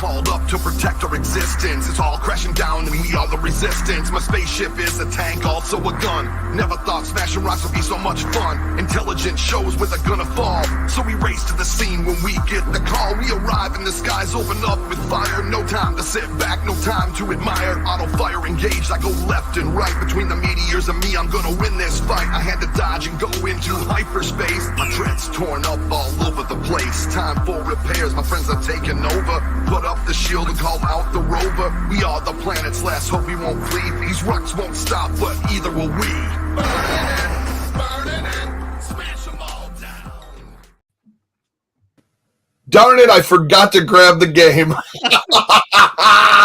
called up to protect our existence. It's all crashing down and we are the resistance. My spaceship is a tank, also a gun. Never thought smashing rocks would be so much fun. Intelligence shows where they're gonna fall, so we race to the scene when we get the call. We arrive and the skies open up with fire. No time to sit back, no time to admire. Auto fire engaged, I go left and right. Between the meteors and me, I'm gonna win this fight. I had to dodge and go into hyperspace. My dread's torn up all over the place. Time for repairs, my friends are taking over. Put up the shield and call out the rover. We are the planet's last hope, we won't flee. These rocks won't stop, but either will we. Burning it, smash them all down. Darn it, I forgot to grab the game.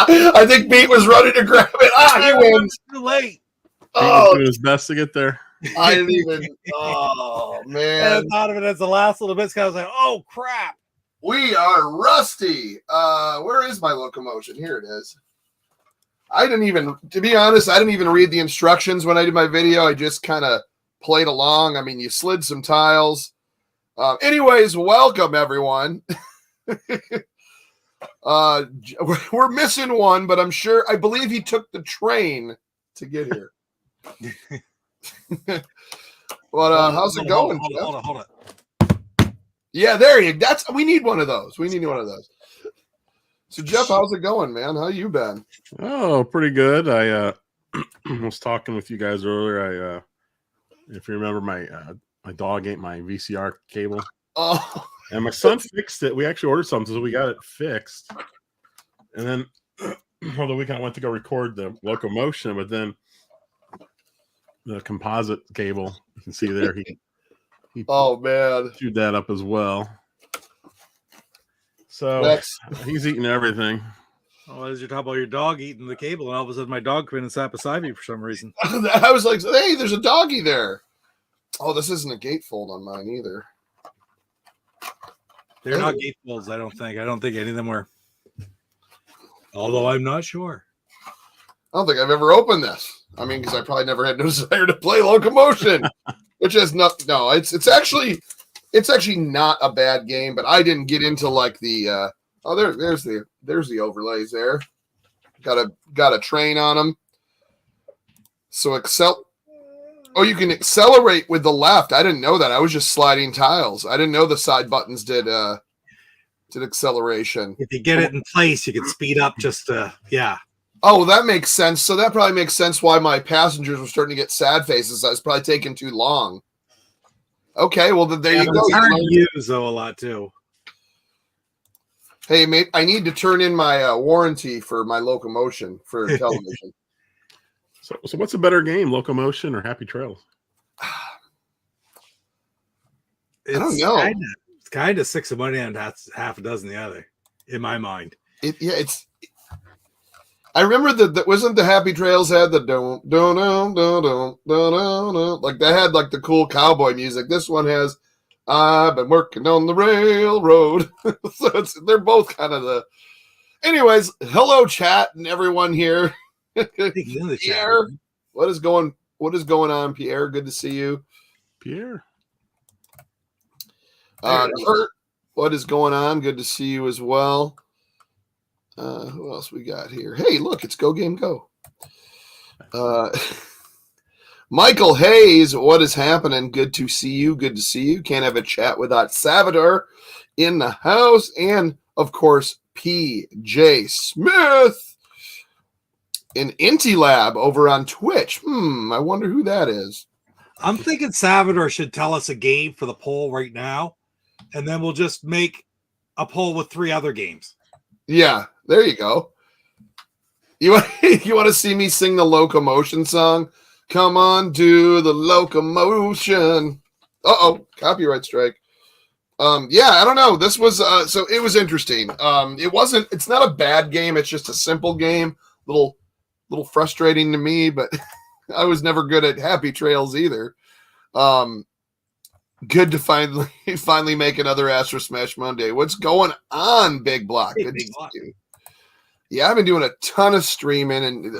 I think Pete was running to grab it. He wins. Too late. Oh, doing his best to get there. I didn't even. Oh, man. I thought of it as the last little bit. I was like, oh, crap. We are rusty. Where is my locomotion? Here it is. To be honest, I didn't even read the instructions when I did my video. I just kind of played along. I mean, you slid some tiles. Anyways, welcome, everyone. We're missing one, but I believe he took the train to get here. But how's it going? Hold on. Yeah, we need one of those. So Jeff, how's it going, man? How you been? Oh, pretty good. I was talking with you guys earlier. If you remember, my dog ate my VCR cable. Oh, and my son fixed it. We actually ordered something, so we got it fixed. And then over the weekend, I went to go record the Locomotion, but then the composite cable, you can see there, he oh man, chewed that up as well. So he's eating everything. Oh, as you're talking about your dog eating the cable, and all of a sudden my dog came and sat beside me for some reason. I was like, hey, there's a doggy there. Oh, this isn't a gatefold on mine either. They're not gatefolds, I don't think. I don't think any of them were. Although I'm not sure. I don't think I've ever opened this. I mean, because I probably never had no desire to play Locomotion, which has nothing. No, it's actually not a bad game, but I didn't get into like the. There's the overlays there. Got a train on them. So you can accelerate with the left. I didn't know that. I was just sliding tiles. I didn't know the side buttons did acceleration. If you get it in place, you can speed up yeah. Oh, that makes sense. So that probably makes sense why my passengers were starting to get sad faces. I was probably taking too long. Okay, well, there you go. It's hard to use, though, a lot, too. Hey, mate, I need to turn in my warranty for my Locomotion for television. So what's a better game, Locomotion or Happy Trails? I don't know. It's kind of 6 of money and half a dozen the other, in my mind. I remember that wasn't the Happy Trails had the don't like they had like the cool cowboy music. This one has I've been working on the railroad. So they're both kind of the. Anyways, hello chat and everyone here. Pierre, what is going on, Pierre? Good to see you, Pierre. Kurt, what is going on? Good to see you as well. Who else we got here? Hey, look, it's GoGameGo. Michael Hayes, what is happening? Good to see you. Can't have a chat without Salvador in the house. And, of course, PJ Smith in Intelab over on Twitch. I wonder who that is. I'm thinking Salvador should tell us a game for the poll right now, and then we'll just make a poll with 3 other games. Yeah, there you go. You want to see me sing the Locomotion song? Come on, do the Locomotion. Uh-oh, copyright strike. Yeah, I don't know. This was so it was interesting. It's not a bad game, it's just a simple game. Little frustrating to me, but I was never good at Happy Trails either. Good to finally make another Astrosmashed Monday. What's going on, Big Block? Good to see you. Yeah, I've been doing a ton of streaming, and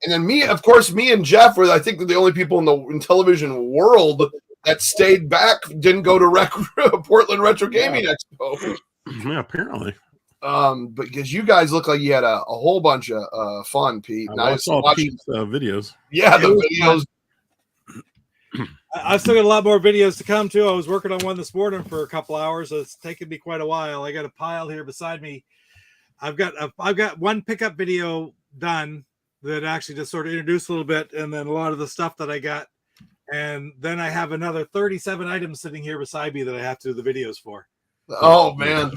then me and Jeff were, I think, the only people in the Intellivision world that stayed back, didn't go to Portland Retro Gaming Expo. Yeah, apparently. But because you guys look like you had a whole bunch of fun, Pete. And I was saw watching, Pete's videos. yeah, the It was videos. I've still got a lot more videos to come too. I was working on one this morning for a couple hours. So it's taken me quite a while. I got a pile here beside me. I've got one pickup video done that actually just sort of introduced a little bit, and then a lot of the stuff that I got, and then I have another 37 items sitting here beside me that I have to do the videos for. Oh man,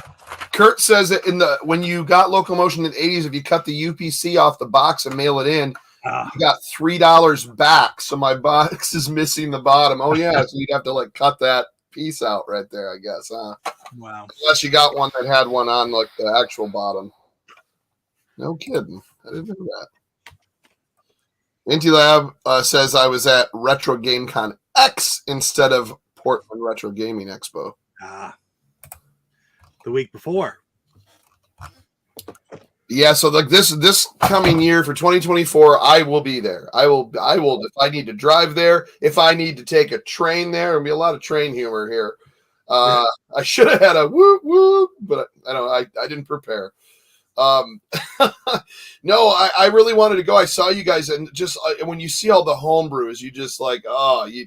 Kurt says that when you got Locomotion in the 80s, if you cut the UPC off the box and mail it in, you got $3 back. So my box is missing the bottom. Oh yeah, so you'd have to like cut that piece out right there, I guess, huh? Wow. Unless you got one that had one on like the actual bottom. No kidding. I didn't know that. Intelab says I was at Retro Game Con X instead of Portland Retro Gaming Expo. The week before. Yeah, so like this coming year for 2024, I will be there. I will if I need to drive there, if I need to take a train there, there'll be a lot of train humor here. I should have had a whoop whoop, but I didn't prepare. No, I really wanted to go. I saw you guys, and just when you see all the homebrews, you just like, I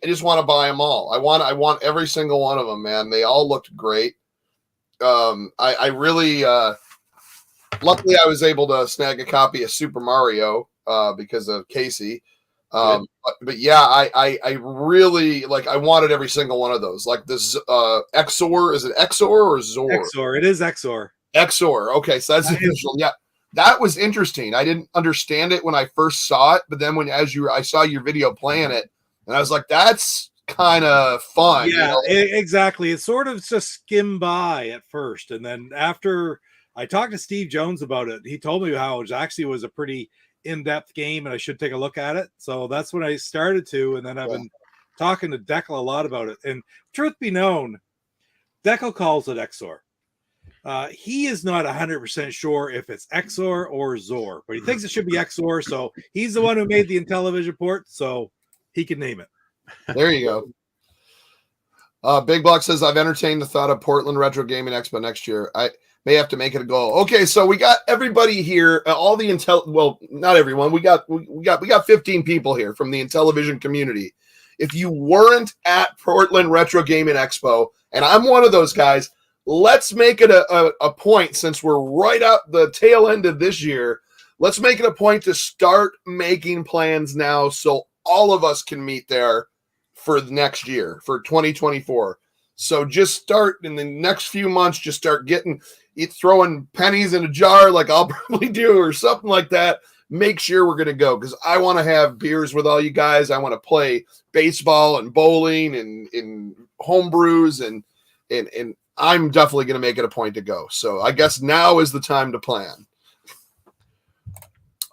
just want to buy them all. I want every single one of them, man. They all looked great. I really, luckily I was able to snag a copy of Super Mario, because of Casey. But yeah, I really like, I wanted every single one of those. Like this, Exor, is it Exor or Zor? Exor. It is Exor. Exor. Okay. So that's official. Yeah. That was interesting. I didn't understand it when I first saw it, but then I saw your video playing it, and I was like, that's kind of fun. Yeah, exactly. It sort of just skimmed by at first, and then after I talked to Steve Jones about it, he told me how it actually was a pretty in-depth game, and I should take a look at it. So that's when I started to, and then I've been talking to Deckel a lot about it. And truth be known, Deckel calls it Exor. He is not 100% sure if it's Exor or Zor, but he thinks it should be Exor. So he's the one who made the Intellivision port, so he can name it. There you go. Big Block says, I've entertained the thought of Portland Retro Gaming Expo next year. I may have to make it a goal. Okay, so we got everybody here, all the well, not everyone. We got 15 people here from the Intellivision community. If you weren't at Portland Retro Gaming Expo, and I'm one of those guys, let's make it a point, since we're right up the tail end of this year. Let's make it a point to start making plans now, so all of us can meet there for the next year, for 2024. So just start in the next few months, just start throwing pennies in a jar like I'll probably do, or something like that. Make sure we're going to go, because I want to have beers with all you guys. I want to play baseball and bowling and home brews, and I'm definitely going to make it a point to go. So I guess now is the time to plan.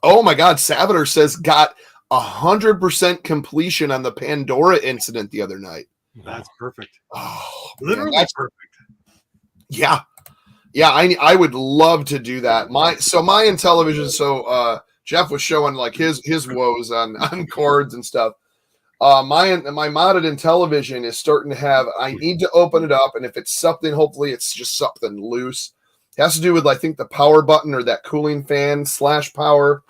Oh my God. Salvador says got 100% completion on the Pandora incident the other night. That's perfect. Oh, Literally man, perfect. Yeah. Yeah. I would love to do that. My Intellivision. So, Jeff was showing like his woes on cords and stuff. My modded Intellivision is starting to have, I need to open it up. And if it's something, hopefully it's just something loose. It has to do with, I think, the power button or that cooling fan / power.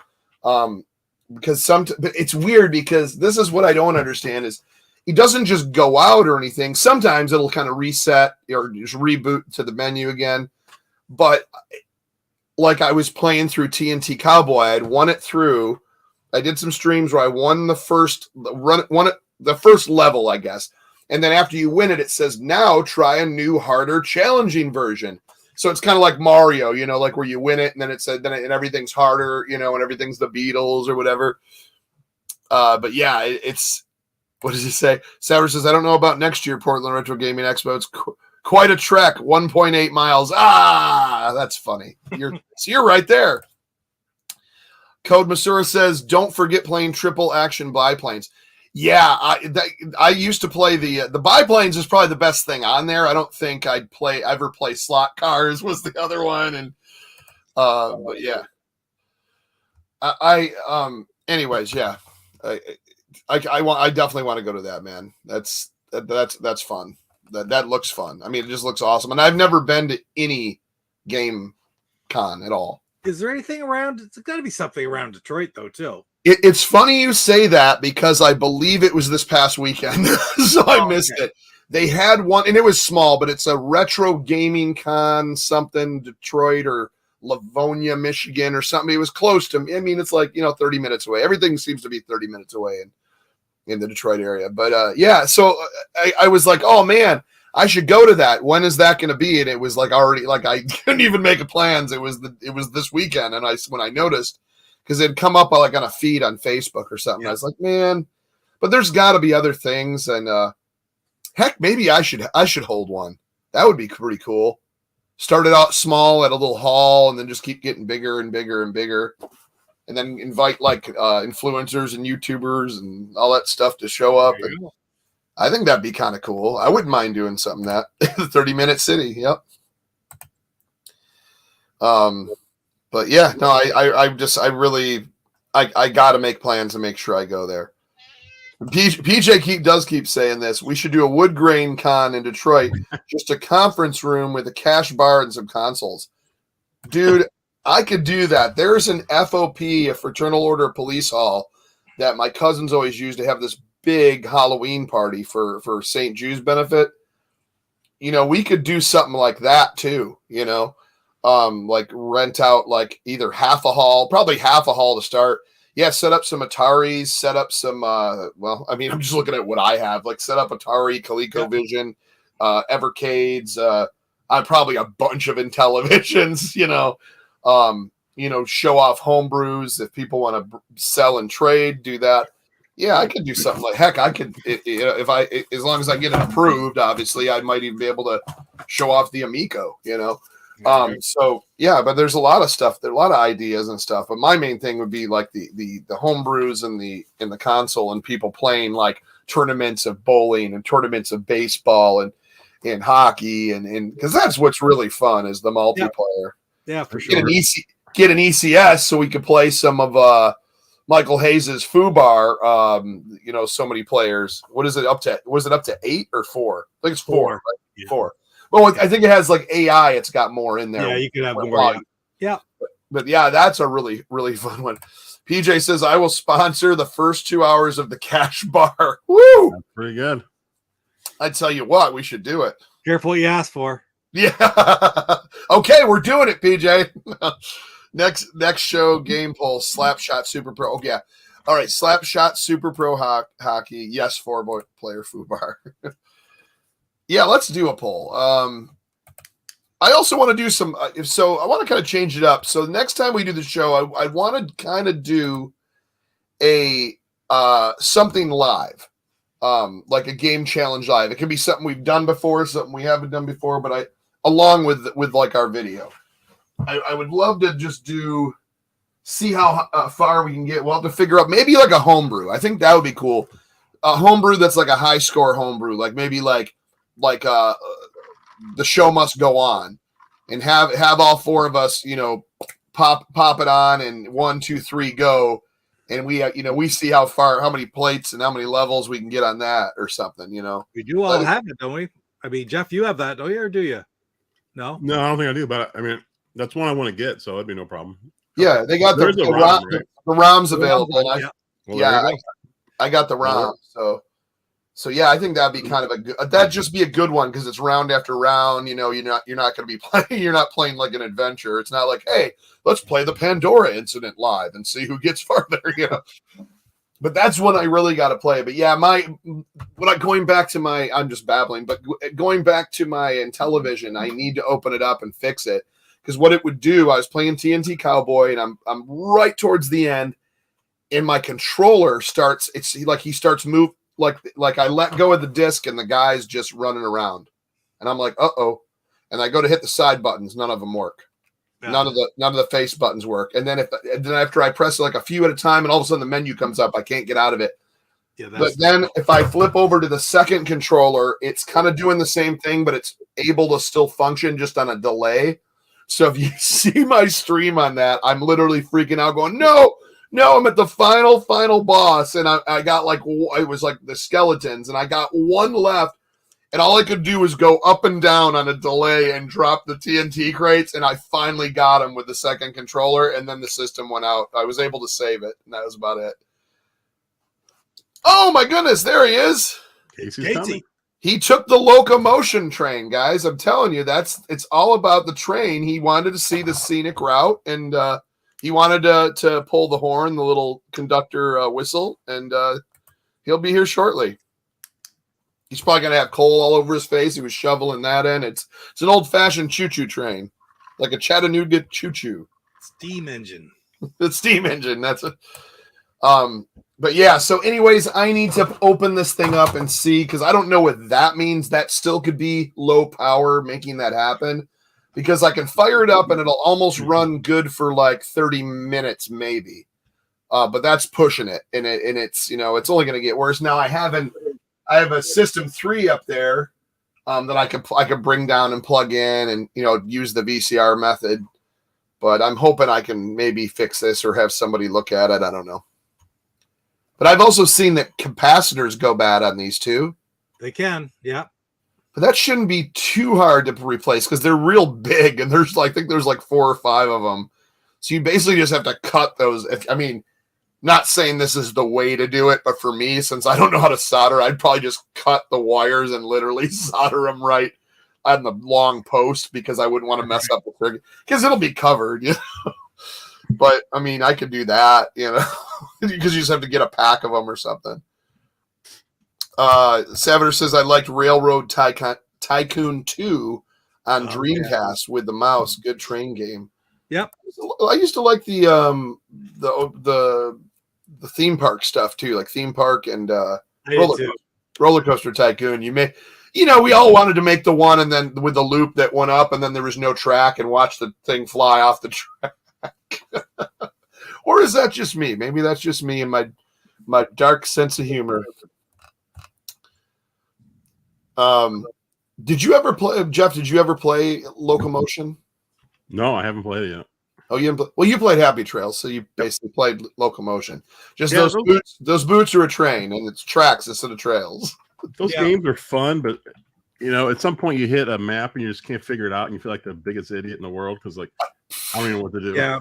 Because but it's weird, because this is what I don't understand is it doesn't just go out or anything. Sometimes it'll kind of reset or just reboot to the menu again. But like I was playing through TNT Cowboy, I'd won it through. I did some streams where I won the first level, I guess. And then after you win it, it says, now try a new, harder, challenging version. So it's kind of like Mario, like where you win it and then it said, and everything's harder, and everything's the Beatles or whatever. But yeah, it's, what does he say? Saver says, I don't know about next year, Portland Retro Gaming Expo. It's quite a trek, 1.8 miles. That's funny. You're right there. Code Masura says, don't forget playing triple action biplanes. Yeah, I used to play the biplanes is probably the best thing on there. I don't think I'd ever play slot cars was the other one, and but yeah, anyways, yeah, I definitely want to go to that, man. That's fun. that looks fun. I mean, it just looks awesome. And I've never been to any game con at all. Is there anything around? It's got to be something around Detroit, though, too. It's funny you say that because I believe it was this past weekend, so I missed it. They had one, and it was small, but it's a retro gaming con, something Detroit or Livonia, Michigan, or something. It was close to me. I mean, it's like 30 minutes away. Everything seems to be 30 minutes away in the Detroit area. But yeah, so I was like, oh man, I should go to that. When is that going to be? And it was like already, like I couldn't even make plans. It was this weekend, and when I noticed, because it'd come up like on a feed on Facebook or something. I was like, man, but there's got to be other things, and heck, maybe I should hold one. That would be pretty cool. Started out small at a little hall, and then just keep getting bigger and bigger and bigger, and then invite like influencers and YouTubers and all that stuff to show up. And I think that'd be kind of cool. I wouldn't mind doing something that 30-minute city. Yep. But yeah, no, I got to make plans to make sure I go there. PJ does keep saying this. We should do a wood grain con in Detroit, just a conference room with a cash bar and some consoles. Dude, I could do that. There's an FOP, a Fraternal Order of Police Hall, that my cousins always used to have this big Halloween party for St. Jude's benefit. We could do something like that too, like rent out like either probably half a hall to start. Yeah, set up some Ataris, set up some, I'm just looking at what I have, like set up Atari, ColecoVision, Evercades, probably a bunch of Intellivisions, show off homebrews. If people want to sell and trade, do that. Yeah, I could do something like, heck, I could, as long as I get it approved, obviously, I might even be able to show off the Amico, So yeah, but there's a lot of stuff, there are a lot of ideas and stuff. But my main thing would be like the homebrews in the console and people playing like tournaments of bowling and tournaments of baseball and hockey and because that's what's really fun is the multiplayer. Yeah, for sure. Get an ECS so we could play some of Michael Hayes's FUBAR. So many players. What is it up to? Was it up to 8 or 4? I think it's 4. Right? Yeah. 4. Well, I think it has like AI. It's got more in there. Yeah, you could have more. Yeah. But yeah, that's a really, really fun one. PJ says, I will sponsor the first 2 hours of the cash bar. Woo! That's pretty good. I tell you what, we should do it. Careful what you ask for. Yeah. Okay, we're doing it, PJ. Next show, game poll, Slapshot Super Pro. Oh, yeah. All right, Slapshot Super Pro hockey. Yes, 4-player FUBAR. Yeah, let's do a poll. I also want to do some. So I want to kind of change it up. So next time we do the show, I want to kind of do a something live, like a game challenge live. It can be something we've done before, something we haven't done before, but along with like our video. I would love to just see how far we can get. We'll have to figure out maybe like a homebrew. I think that would be cool. A homebrew that's like a high score homebrew, like maybe like the show must go on, and have all 4 of us, pop it on, and 1, 2, 3 go, and we see how many plates and how many levels we can get on that or something. We do all have it, don't we? I mean, Jeff, you have that, don't you, or do you? No, I don't think I do. But I mean, that's one I want to get, so that'd be no problem. Yeah, they got the ROMs available. I got the ROM, so yeah, I think that'd be kind of that'd just be a good one because it's round after round. You're not going to be playing. You're not playing like an adventure. It's not like, hey, let's play the Pandora incident live and see who gets farther. But that's one I really got to play. But yeah, going back to I'm just babbling. But going back to my Intellivision, I need to open it up and fix it because what it would do. I was playing TNT Cowboy, and I'm right towards the end, and my controller starts. It's like he starts moving. Like I let go of the disc and the guy's just running around, and I'm like, uh-oh. And I go to hit the side buttons. None of them work. Yeah. None of the face buttons work. And then after I press like a few at a time and all of a sudden the menu comes up, I can't get out of it. Yeah, but then if I flip over to the second controller, it's kind of doing the same thing, but it's able to still function just on a delay. So if you see my stream on that, I'm literally freaking out going, no, I'm at the final boss, and I got like, it was like the skeletons, and I got one left, and all I could do was go up and down on a delay and drop the TNT crates, and I finally got him with the second controller, and then the system went out. I was able to save it, and that was about it. Oh my goodness, there he is. Casey's coming. He took the Locomotion train, guys. I'm telling you, it's all about the train. He wanted to see the scenic route, and he wanted to pull the horn, the little conductor whistle, and he'll be here shortly. He's probably going to have coal all over his face. He was shoveling that in. It's an old-fashioned choo-choo train, like a Chattanooga choo-choo. Steam engine. The steam engine. That's it. But yeah, so anyways, I need to open this thing up and see, because I don't know what that means. That still could be low power making that happen, because I can fire it up and it'll almost run good for like 30 minutes maybe. But that's pushing it, and it's it's only going to get worse. Now I have a System 3 up there that I could bring down and plug in and use the VCR method. But I'm hoping I can maybe fix this or have somebody look at it. I don't know. But I've also seen that capacitors go bad on these too. They can, yeah. But that shouldn't be too hard to replace because they're real big, and I think there's like 4 or 5 of them. So you basically just have to cut those. Not saying this is the way to do it, but for me, since I don't know how to solder, I'd probably just cut the wires and literally solder them right on the long post, because I wouldn't want to mess up the trigger, because it'll be covered, But I could do that, because you just have to get a pack of them or something. Savater says, I liked Railroad Tycoon 2 on Dreamcast with the mouse. Good train game. Yep. I used to like the theme park stuff too, like theme park and roller coaster tycoon. We all wanted to make the one and then with the loop that went up and then there was no track and watch the thing fly off the track. Or is that just me? Maybe that's just me and my dark sense of humor. Did you ever play, Jeff? Did you ever play Locomotion? No, I haven't played it yet. Oh, you played Happy Trails, so you basically played Locomotion. Just those boots are a train, and it's tracks instead of trails. Those games are fun, but at some point you hit a map and you just can't figure it out, and you feel like the biggest idiot in the world because I don't even know what to do. Yeah,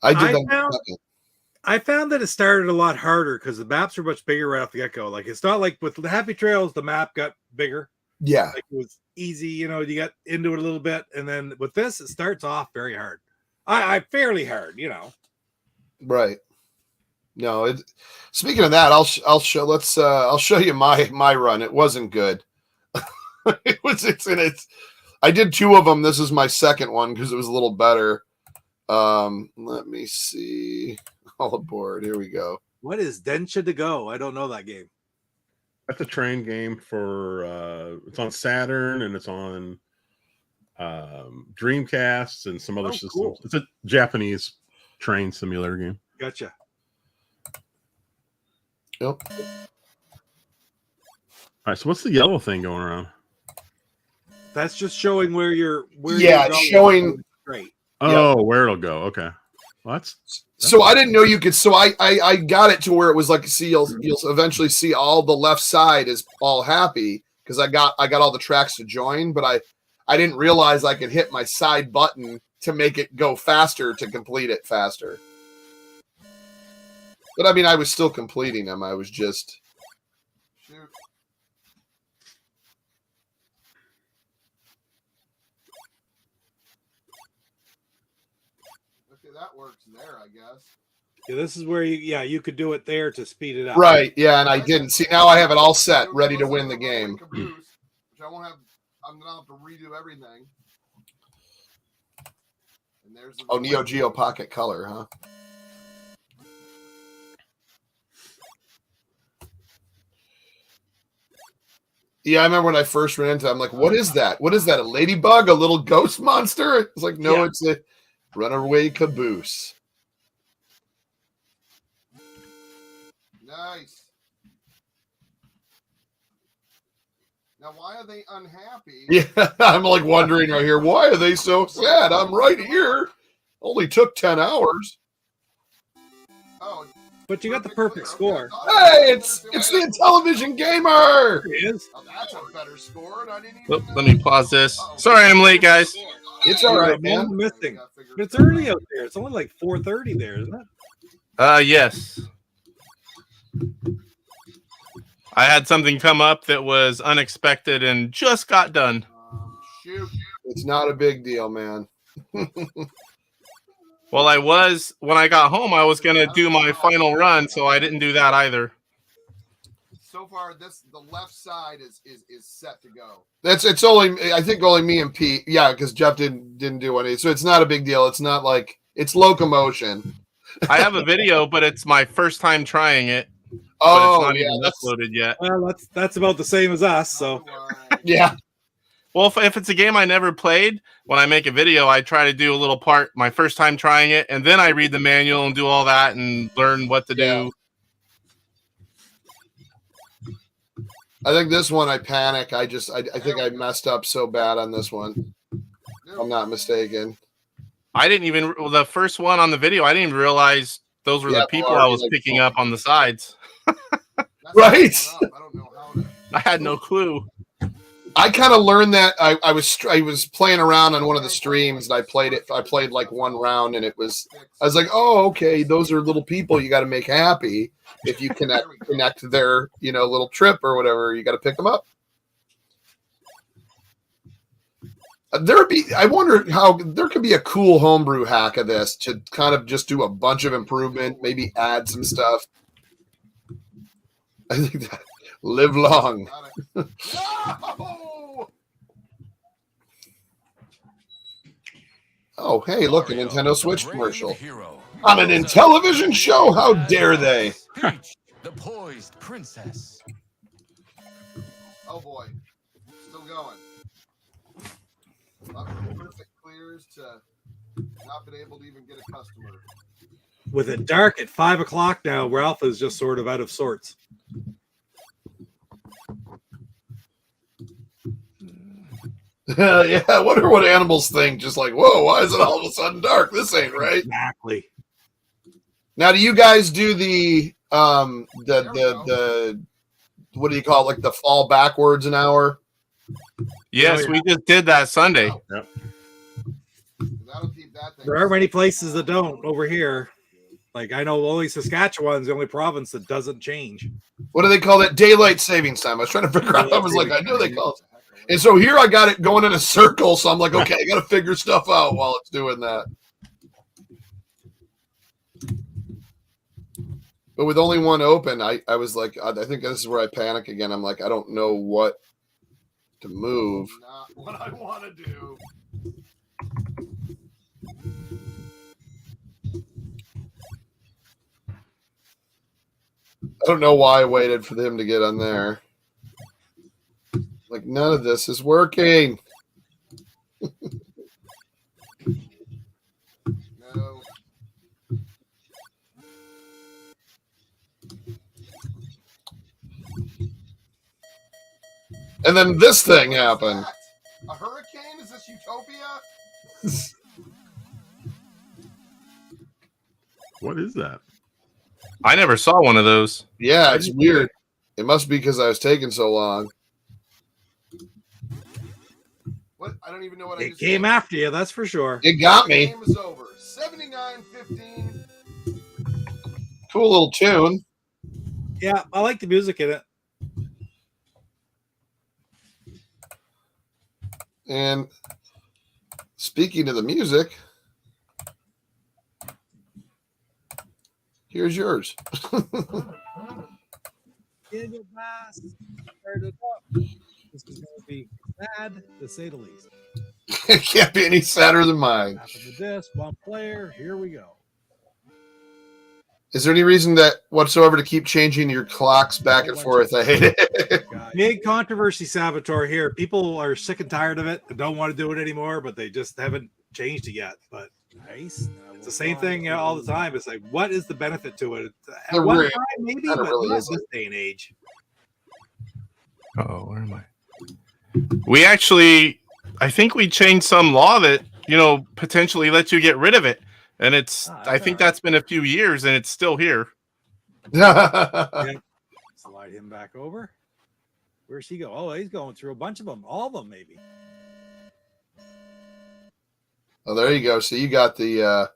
I found that it started a lot harder because the maps are much bigger right off the get-go. Like, it's not like with the Happy Trails, the map got bigger. Yeah, like it was easy. You got into it a little bit, and then with this, it starts off very hard. I fairly hard, Right. No, speaking of that, I'll show you my run. It wasn't good. I did 2 of them. This is my second one because it was a little better. Let me see. All aboard. Here we go. What is Densha to Go? I don't know that game. That's a train game for it's on Saturn and it's on Dreamcast and some other systems. Cool. It's a Japanese train simulator game. Gotcha. Yep. All right, so what's the yellow thing going around? That's just showing where you're it's showing great. Oh, where it'll go. Okay. Well, that's so I didn't know you could. So I got it to where it was like, see, you'll eventually see all the left side is all happy because I got all the tracks to join, but I didn't realize I could hit my side button to make it go faster to complete it faster. But I was still completing them. I was just shoot. Okay, that works there, I guess. Yeah, this is where you could do it there to speed it up. Right, yeah, and I didn't. See, now I have it all set, ready to win the game. Which I won't have. I'm gonna have to redo everything. And there's Neo Geo Pocket Color, huh? Yeah, I remember when I first ran into it, I'm like, what is that? What is that? A ladybug? A little ghost monster? It's like, no, It's a runaway caboose. Nice. Now, why are they unhappy? Yeah, I'm like wondering right here, why are they so sad? I'm right here. Only took 10 hours. Oh, But you got the perfect score. Hey, it's the Intellivision gamer. There he is. Now that's a better score. And I didn't Oh, let me pause this. Sorry, I'm late, guys. It's all right, One man. missing. But it's early out there. It's only like 4:30 there, isn't it? Yes. I had something come up that was unexpected and just got done. Shoot. It's not a big deal, man. Well, when I got home, I was going to do my final run, so I didn't do that either. So far, the left side is set to go. It's only, I think only me and Pete. Yeah, because Jeff didn't do any. So it's not a big deal. It's not like it's Locomotion. I have a video, but it's my first time trying it. Oh, but it's yeah, not even uploaded yet. Well, that's about the same as us. So yeah. Well, if it's a game I never played, when I make a video, I try to do a little part my first time trying it, and then I read the manual and do all that and learn what to do. I think this one I panic. I think I messed up so bad on this one. If I'm not mistaken. I didn't even the first one on the video. I didn't even realize those were the people I was picking up on the sides. Right. I don't know how to. I had no clue. I kind of learned that I was playing around on one of the streams and I played it. I played like one round and I was like, oh, okay, those are little people you got to make happy. If you connect their little trip or whatever, you got to pick them up. I wonder how there could be a cool homebrew hack of this to kind of just do a bunch of improvement, maybe add some stuff. I think that live long. No! Oh, hey, look, a Nintendo Switch commercial. On an Intellivision show? How dare they? Peach, the poised princess. Oh boy, still going. Perfect clears to not been able to even get a customer. with it dark at 5 o'clock now, Ralph is just sort of out of sorts. Yeah, I wonder what animals think. Just like, whoa, why is it all of a sudden dark? This ain't right. Exactly. Now, do you guys do the what do you call it? Like the fall backwards an hour? Yes, we just did that Sunday. Yep. That'll keep that thing. There are many places that don't over here. Like I know only Saskatchewan's the only province that doesn't change. What do they call that? Daylight savings time. I was trying to figure out. I was like, I know they call it. And so here I got it going in a circle. So I'm like, okay, I got to figure stuff out while it's doing that. But with only one open, I was like, I think this is where I panic again. I'm like, I don't know what to move. Not what I want to do. I don't know why I waited for them to get on there. Like, none of this is working. No. And then this thing happened. A hurricane? Is this Utopia? What is that? I never saw one of those. Yeah, it's weird. It must be because I was taking so long. What? I don't even know what I It just came did. after you, that's for sure. It got me. Game is over. 79-15. Cool little tune. Yeah, I like the music in it. And speaking of the music, here's yours. In your past, turn it up. This is going to be sad, to say the least. It can't be any sadder than mine. After the disc, one player, here we go. Is there any reason that whatsoever to keep changing your clocks back and forth? I hate it. Big controversy, Saboteur here. People are sick and tired of it and don't want to do it anymore, but they just haven't changed it yet. But nice. It's the same thing all the time. It's like, what is the benefit to it? At There one really- time, maybe, there but really not isn't. this day and age. Oh, where am I? We actually, I think we changed some law that, potentially lets you get rid of it. And it's, Ah, I think all right. that's been a few years and it's still here. Yep. Slide him back over. Where's he go? Oh, he's going through a bunch of them. All of them, maybe. Oh, there you go. So you got the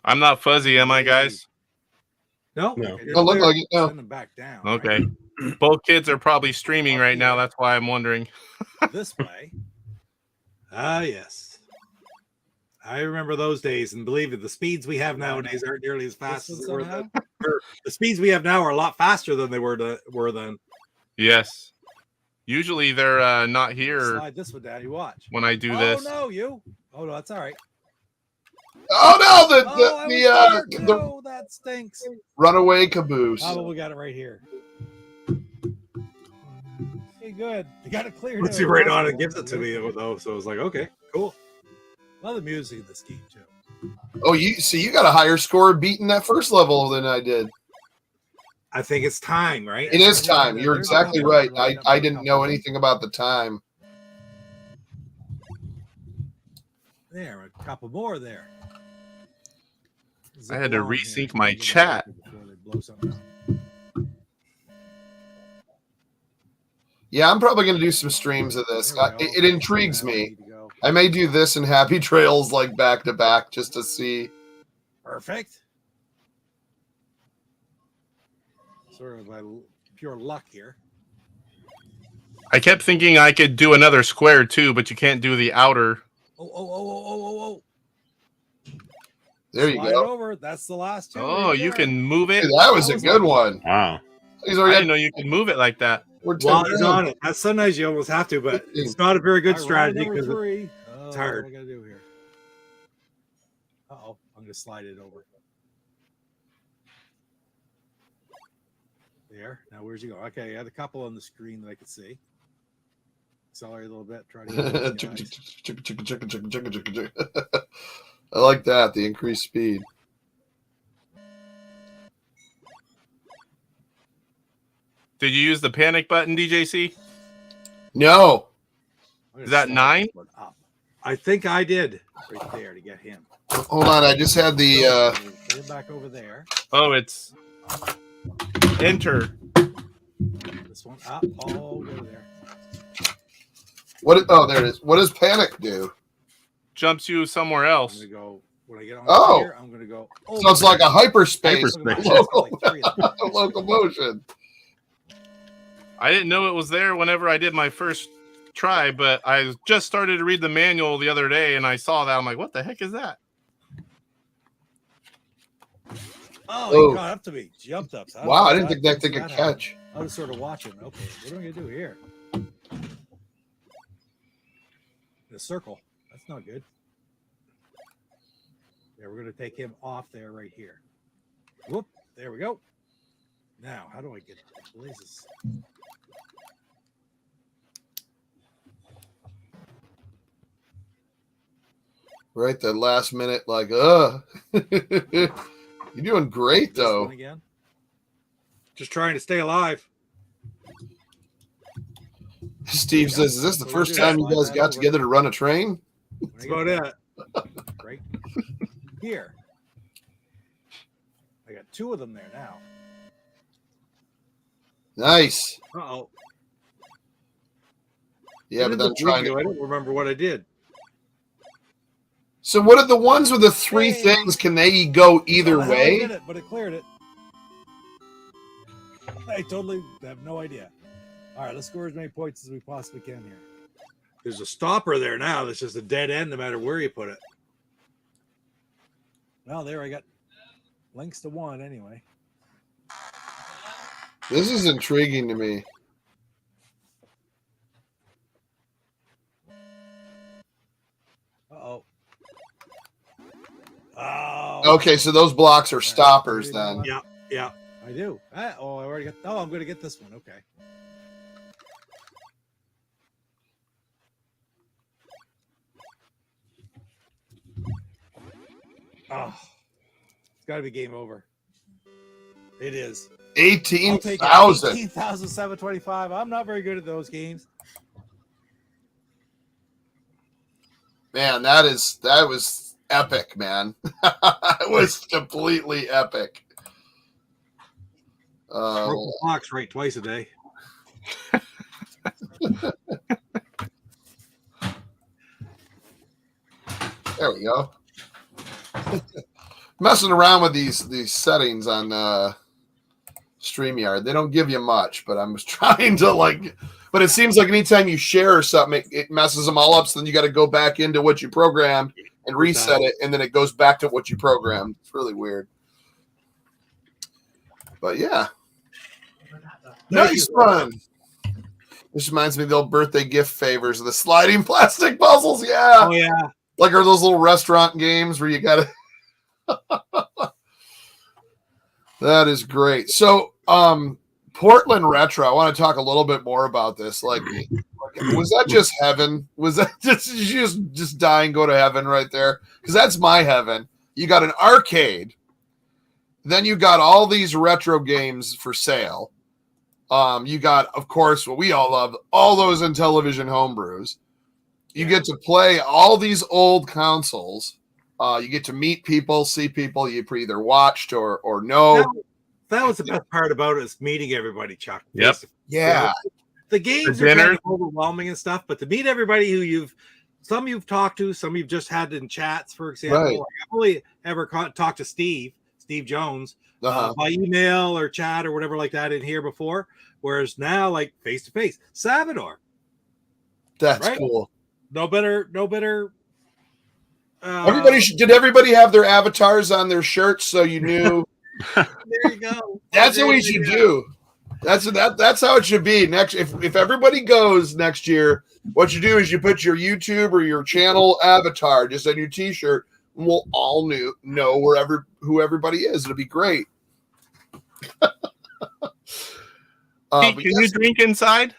I'm not fuzzy, am I, guys? No. No. Okay, Don't look like it, no. Send him back down. Okay. Right? Both kids are probably streaming right now. That's why I'm wondering. This way. Ah, yes. I remember those days, and believe it, the speeds we have nowadays aren't nearly as fast as they were then. The speeds we have now are a lot faster than they were then. Yes. Usually they're not here Slide this one down. You watch. when I do this. Oh no, you. Oh no, that's all right. oh no, No, that stinks. runaway caboose. Oh, well, we got it right here. Okay, good. You got it cleared. Puts you right on and gives it to me though, so I was like, okay, cool. Love the music in this game too. Oh, you got a higher score beating that first level than I did. I think it's time, right? It is time. You're exactly right. I didn't know anything about the time. There, a couple more there. I had to resync my chat. Yeah, I'm probably going to do some streams of this. It intrigues me. I may do this and Happy Trails like back to back just to see. Perfect. Sort of by pure luck here. I kept thinking I could do another square too, but you can't do the outer. Oh. There you Slide go. over. That's the last two. Oh, right you there. can move it. Dude, that was a good one. Wow. He's I already didn't know you could move it like that. we're While 10 he's down. on it. Sometimes you almost have to, but it's not a very good All right, strategy number because three. it's hard. What am I gonna do here? Uh-oh, I'm gonna slide it over. There. Now where's he go? Okay, I had a couple on the screen that I could see. Accelerate a little bit. Try to get these guys. I like that, the increased speed. Did you use the panic button, DJC? No. I'm gonna Is that slide 9? this one up I think I did. right there to get him. Hold on, I just had the Put him back over there. Oh, it's enter. This one up. Oh, go there. there it is. What does panic do? Jumps you somewhere I'm else. gonna go when I get on Oh. here. I'm gonna go. So it's like a hyperspace Hyperspace. locomotion. I didn't know it was there whenever I did my first try, but I just started to read the manual the other day and I saw that. I'm like, what the heck is that? Oh, he caught up to me. Jumped up. So Wow, I didn't think that thing could happened. catch. I was sort of watching. Okay, what am I gonna do here? The circle. That's not good. Yeah, we're gonna take him off there right here. Whoop! There we go. Now, how do I get the blazes? Right, that last minute, like, You're doing great, This though. one again. Just trying to stay alive. Steve says, is this the So first we're time gonna you guys slide got that together to run a train? That's about it. Right here. I got two of them there now. Nice. Uh-oh. Yeah, I but did then the trying preview. I to... don't remember what I did. So what are the ones with the three Hey. things? Can they go either Don't know how I way? did it, but it cleared it. I totally have no idea. All right, let's score as many points as we possibly can here. There's a stopper there now that's just a dead end no matter where you put it. Well, there I got links to one anyway. This is intriguing to me. Uh-oh. Oh. Okay, so those blocks are stoppers then. Yeah, yeah. I do. I already got. Oh, I'm going to get this one. Okay. Oh, it's got to be game over. It is. I'll take it. 18,000. 18,725. I'm not very good at those games. Man, that was epic, man. It was completely epic. Broke the clocks right twice a day. There we go. Messing around with these settings on StreamYard, they don't give you much, but I'm just trying to like. But it seems like anytime you share something, it messes them all up. So then you got to go back into what you programmed and reset it, and then it goes back to what you programmed. It's really weird. But yeah, nice fun. This reminds me of the old birthday gift favors, the sliding plastic puzzles. Yeah. Oh yeah. Like are those little restaurant games where you got to. That is great. So, Portland Retro. I want to talk a little bit more about this. Like, was that just heaven? Was that just die and go to heaven right there? Because that's my heaven. You got an arcade, then you got all these retro games for sale. You got, of course, what we all love, all those Intellivision homebrews. You get to play all these old consoles. You get to meet people, see people you either watched or know. That was the best part about it, is meeting everybody, Chuck. Yep. Yeah. The games are kind of overwhelming and stuff, but to meet everybody who you've talked to, some you've just had in chats, for example. Right. Like, I've only ever talked to Steve Jones by email or chat or whatever like that in here before. Whereas now, like face to face, Salvador. That's right? cool. No better. Did everybody have their avatars on their shirts so you knew? There you go. That's what we should do. That's how it should be. Next, if everybody goes next year, what you do is you put your YouTube or your channel avatar just on your T-shirt, and we'll all know who everybody is. It'll be great. Pete, can you drink inside?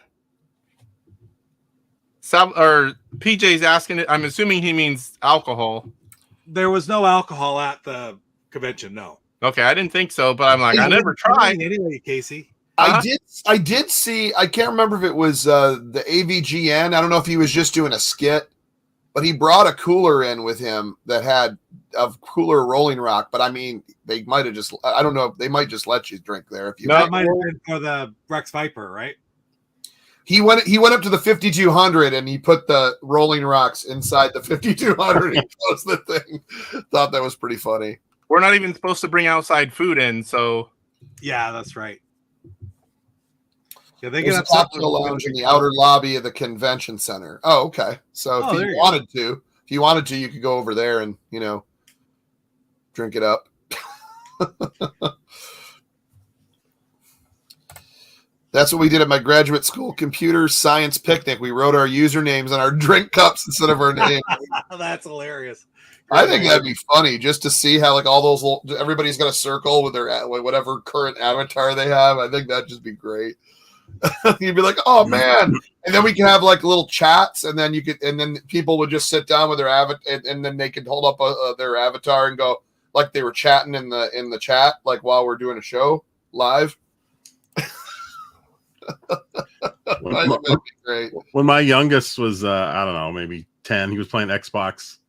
Or PJ's asking it. I'm assuming he means alcohol. There was no alcohol at the convention. No. Okay, I didn't think so, but I'm like, I never tried. Anyway, Casey. I did see. I can't remember if it was the AVGN. I don't know if he was just doing a skit, but he brought a cooler in with him that had a cooler Rolling Rock. But I mean, they might have just. I don't know. They might just let you drink there if you. That might have been for the Rex Viper, right? He went up to the 5200 and he put the Rolling Rocks inside the 5200 and closed the thing. Thought that was pretty funny. We're not even supposed to bring outside food in, so yeah, that's right. Yeah, they There's get a cocktail lounge in the outer lobby of the convention center. Oh, okay. So if you wanted to, you could go over there and drink it up. That's what we did at my graduate school computer science picnic. We wrote our usernames on our drink cups instead of our name. That's hilarious. I think that'd be funny just to see how like all those everybody's got a circle with their whatever current avatar they have. I think that'd just be great. You'd be like, oh man, and then we can have like little chats, and then then people would just sit down with their avatar, and then they could hold up their avatar and go like they were chatting in the chat, like while we're doing a show live. That'd be great. When my youngest was, I don't know, maybe 10, he was playing Xbox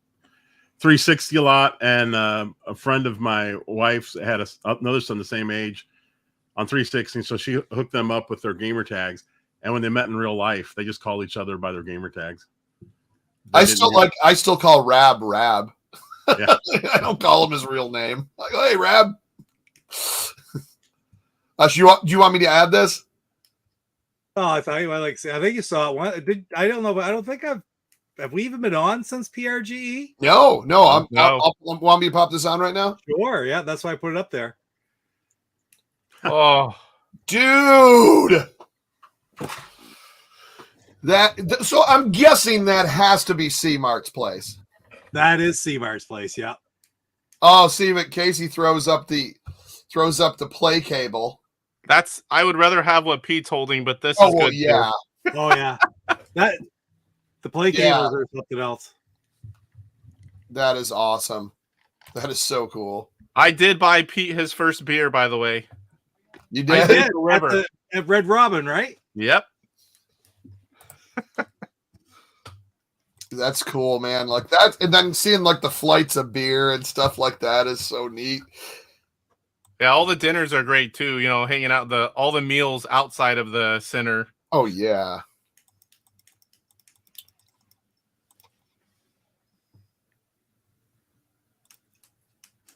360 a lot, and a friend of my wife's had another son the same age on 360, so she hooked them up with their gamer tags. And when they met in real life, they just called each other by their gamer tags. I still call Rab Rab. Yeah. I don't call him his real name. Like, hey, Rab. Do you want me to add this? Oh, I thought I think you saw it. I don't know, but I don't think have we even been on since PRGE? No. No. I'll want me to pop this on right now? Sure, yeah, that's why I put it up there. Oh, dude. So I'm guessing that has to be C-Mart's place. That is C-Mart's place, yeah. Oh, see, but Casey throws up the play cable. I would rather have what Pete's holding, but this is good. Yeah. Too. Oh yeah. The play cables are something else. That is awesome. That is so cool. I did buy Pete his first beer, by the way. You did? I did at Red Robin, right? Yep. That's cool, man. Like that, and then seeing like the flights of beer and stuff like that is so neat. Yeah, all the dinners are great too. You know, hanging out all the meals outside of the center. Oh yeah.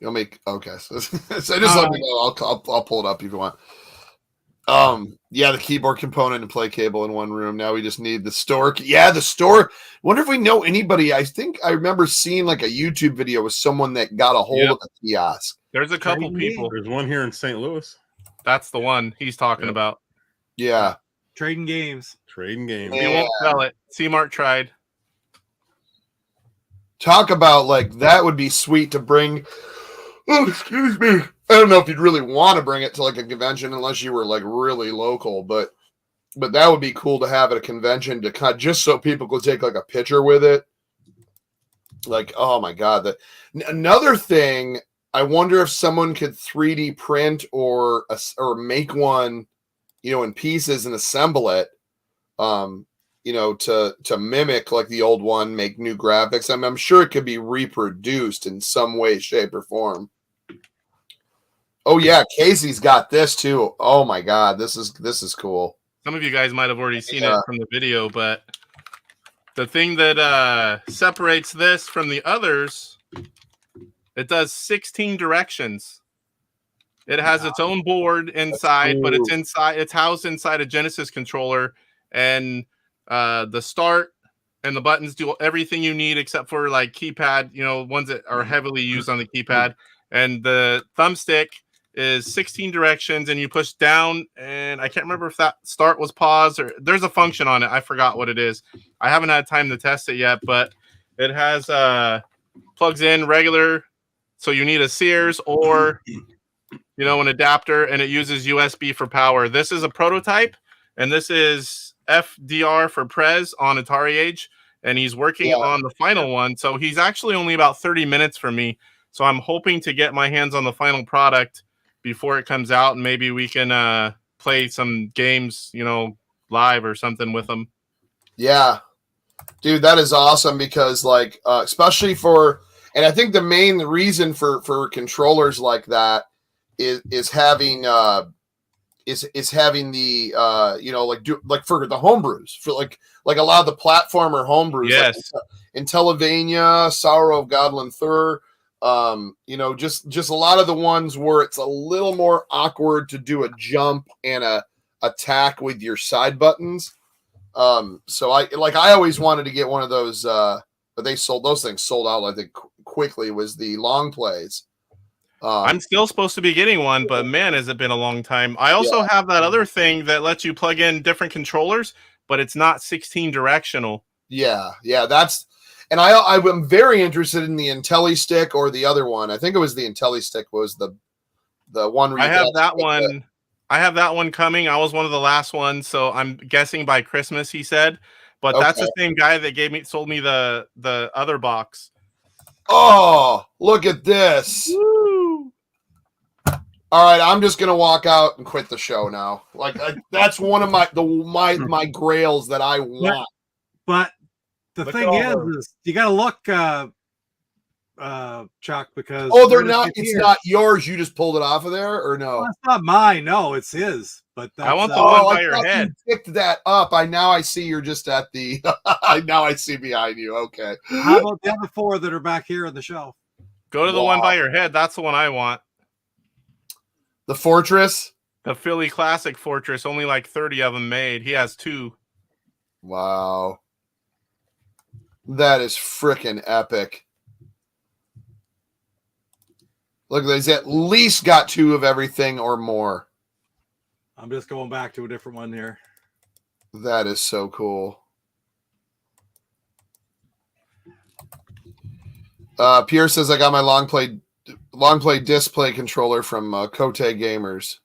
You'll make okay. So just let me know. I'll pull it up if you want. Yeah, the keyboard component and play cable in one room. Now we just need the store. Yeah, the store. Wonder if we know anybody. I think I remember seeing like a YouTube video with someone that got a hold of the kiosk. There's a couple people. There's one here in St. Louis. That's the one he's talking about. Yeah. Trading games. Trading games. He won't sell it. C-Mart tried. Talk about like that would be sweet to bring. Oh, excuse me. I don't know if you'd really want to bring it to like a convention unless you were like really local, but that would be cool to have at a convention to kind of, just so people could take like a picture with it. Like, oh my God. Another thing, I wonder if someone could 3D print or make one, you know, in pieces and assemble it, you know, to mimic like the old one, make new graphics. I'm sure it could be reproduced in some way, shape, or form. Oh yeah, Casey's got this too. Oh my God, this is cool. Some of you guys might have already seen it from the video, but the thing that separates this from the others, it does 16 directions. It has its own board inside, but it's housed inside a Genesis controller, and the start and the buttons do everything you need except for like keypad, you know, ones that are heavily used on the keypad, and the thumbstick is 16 directions, and you push down, and I can't remember if that start was pause or there's a function on it. I forgot what it is. I haven't had time to test it yet, but it has plugs in regular, so you need a Sears or you know, an adapter, and it uses USB for power. This is a prototype, and this is FDR for Prez on Atari Age, and he's working on the final one. So he's actually only about 30 minutes for me. So I'm hoping to get my hands on the final product before it comes out, and maybe we can play some games, you know, live or something with them. Yeah, dude, that is awesome because like, especially for, and I think the main reason for controllers like that is having having the you know, like for the homebrews, for like a lot of the platformer homebrews, yes, like Intellivision, Sorrow of Godland Thur, you know, just a lot of the ones where it's a little more awkward to do a jump and a attack with your side buttons. So I always wanted to get one of those, but those things sold out, I think, quickly, was the long plays. I'm still supposed to be getting one, but man, has it been a long time. I also have that other thing that lets you plug in different controllers, but it's not 16 directional. Yeah, that's, and I'm very interested in the IntelliStick or the other one. I think it was the IntelliStick was the one. I have that one. I have that one coming. I was one of the last ones, so I'm guessing by Christmas, he said. But that's the same guy that sold me the other box. Oh, look at this. Woo! All right, I'm just gonna walk out and quit the show now. Like that's one of my grails that I want. But the thing is you gotta look, Chuck, because they're not. It's not yours. You just pulled it off of there, or no? Well, it's not mine. No, it's his. But that's, I want the one by your head. You picked that up. I see you're just at the. Now I see behind you. Okay. How about the other four that are back here on the shelf? Go to the one by your head. That's the one I want. The Fortress. The Philly Classic Fortress. Only like 30 of them made. He has 2. Wow. That is freaking epic. Look, he's at least got 2 of everything or more. I'm just going back to a different one here. That is so cool. Pierre says I got my long play display controller from Cote Gamers.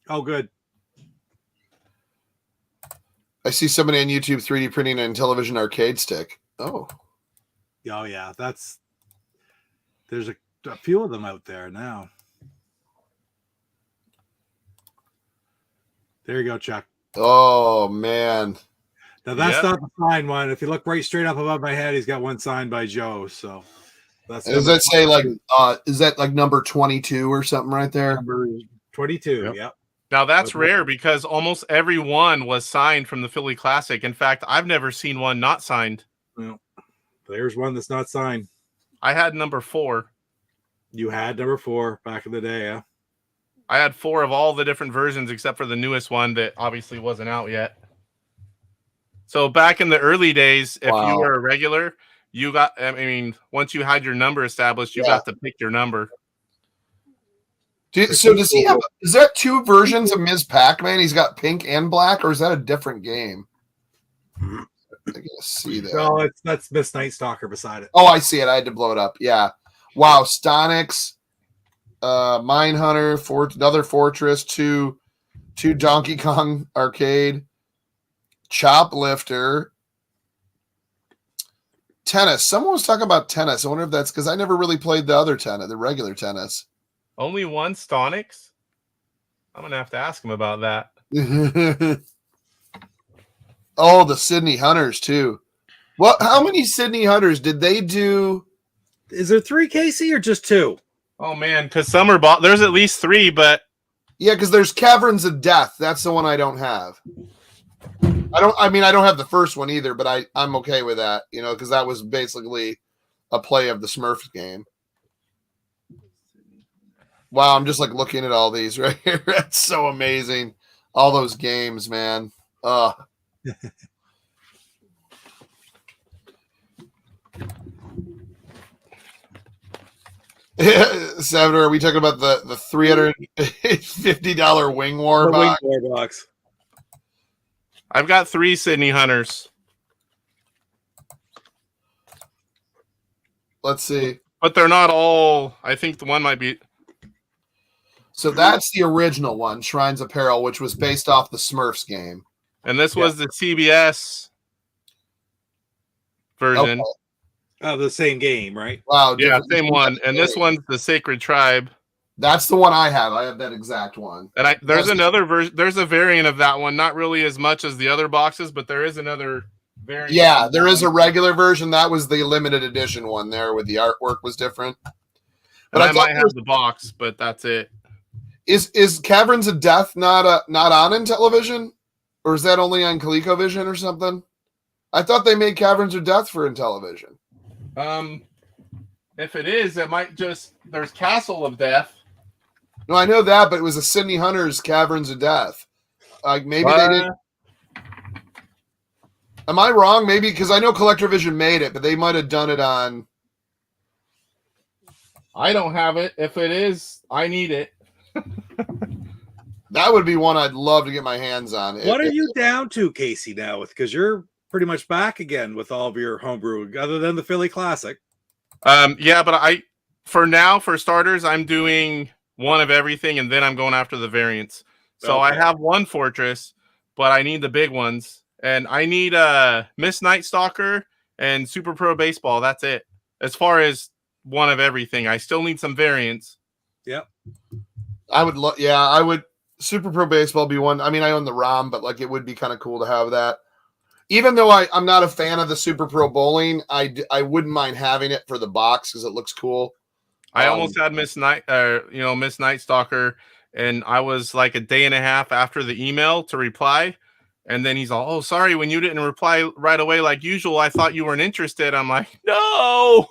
Oh, good. I see somebody on YouTube 3D printing an Intellivision arcade stick. Oh yeah. There's a few of them out there now. There you go, Chuck. Oh man. Now that's Yep. not the signed one. If you look right straight up above my head, he's got one signed by Joe. So that's Does that say like is that like number 22 or something right there? number 22? Yep. Yep. Now that's Okay. rare because almost every one was signed from the Philly Classic. In fact, I've never seen one not signed. Well, there's one that's not signed. I had number 4. You had number 4 back in the day, yeah. I had 4 of all the different versions except for the newest one that obviously wasn't out yet. So back in the early days, if you were a regular, you got, I mean, once you had your number established, you got to pick your number. So does he have, is that 2 versions of Ms. Pac-Man? He's got pink and black, or is that a different game? I gotta see that. No, that's Miss Night Stalker beside it. Oh, I see it. I had to blow it up. Yeah. Wow. Stonix, Mindhunter, another Fortress, two Donkey Kong Arcade, Choplifter, tennis. Someone was talking about tennis. I wonder if that's because I never really played the other tennis, the regular tennis. Only one Stonix? I'm going to have to ask him about that. Oh, the Sydney Hunters too. What? How many Sydney Hunters did they do? Is there 3, Casey, or just 2? Oh, man, because some are bought. There's at least 3, but Yeah, because there's Caverns of Death. That's the one I don't have. I don't have the first one either, but I'm okay with that, because that was basically a play of the Smurfs game. Wow, I'm just like looking at all these right here. That's so amazing. All those games, man. Senator, are we talking about the $350 Wing War box? Wing War box. I've got 3 Sydney Hunters. Let's see. But they're not all. I think the one might be. So that's the original one, Shrines of Peril, which was based off the Smurfs game. And this was the CBS version. Okay. The same game, right? Wow. Yeah, same one. And this one's the Sacred Tribe. That's the one I have. I have that exact one. And there's another version. There's a variant of that one. Not really as much as the other boxes, but there is another variant. Yeah, there is a regular version. That was the limited edition one there, where the artwork was different. But I might have the box, but that's it. Is Caverns of Death not on Intellivision, or is that only on ColecoVision or something? I thought they made Caverns of Death for Intellivision. If it is, it might just. There's Castle of Death. No, I know that, but it was a Sydney Hunter's Caverns of Death. Like maybe they didn't. Am I wrong? Maybe because I know CollectorVision made it, but they might have done it on. I don't have it. If it is, I need it. That would be one I'd love to get my hands on. What are you down to, Casey, now? Because you're pretty much back again with all of your homebrew, other than the Philly Classic. Yeah, but for starters, I'm doing one of everything, and then I'm going after the variants. So I have one Fortress, but I need the big ones, and I need Miss Night Stalker and Super Pro Baseball. That's it. As far as one of everything, I still need some variants. Yep. I would. Super Pro Baseball be one. I mean, I own the ROM, but like it would be kind of cool to have that. Even though I'm not a fan of the Super Pro Bowling, I wouldn't mind having it for the box because it looks cool. I almost had Miss Night Stalker, and I was like a day and a half after the email to reply, and then he's all, "Oh, sorry, when you didn't reply right away like usual, I thought you weren't interested." I'm like, "No."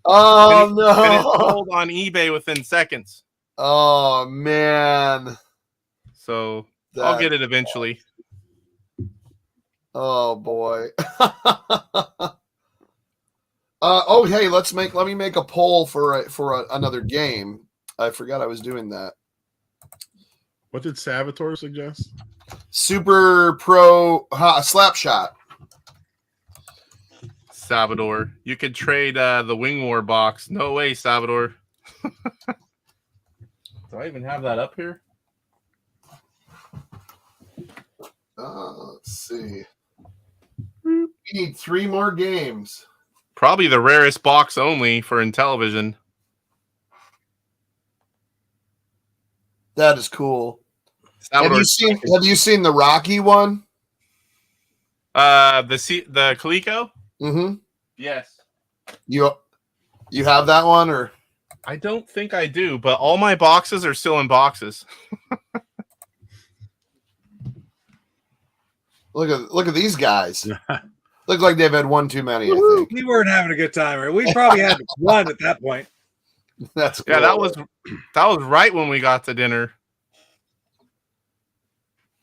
Oh and it no! sold on eBay within seconds. Oh man! So I'll get it eventually. Oh boy. Hey, let me make a poll for another game. I forgot I was doing that. What did Salvatore suggest? Super Pro Slapshot. Salvador, you could trade the Wing War box. No way, Salvador. Do I even have that up here? Let's see. We need 3 more games. Probably the rarest box only for Intellivision. That is cool. Salvador, Have you seen the Rocky one? The Coleco? Mm-hmm. Yes. You have that one, or I don't think I do, but all my boxes are still in boxes. look at these guys. Look like they've had one too many. I think We weren't having a good time. Right? We probably had one at that point. that's cool. Yeah, that was right when we got to dinner.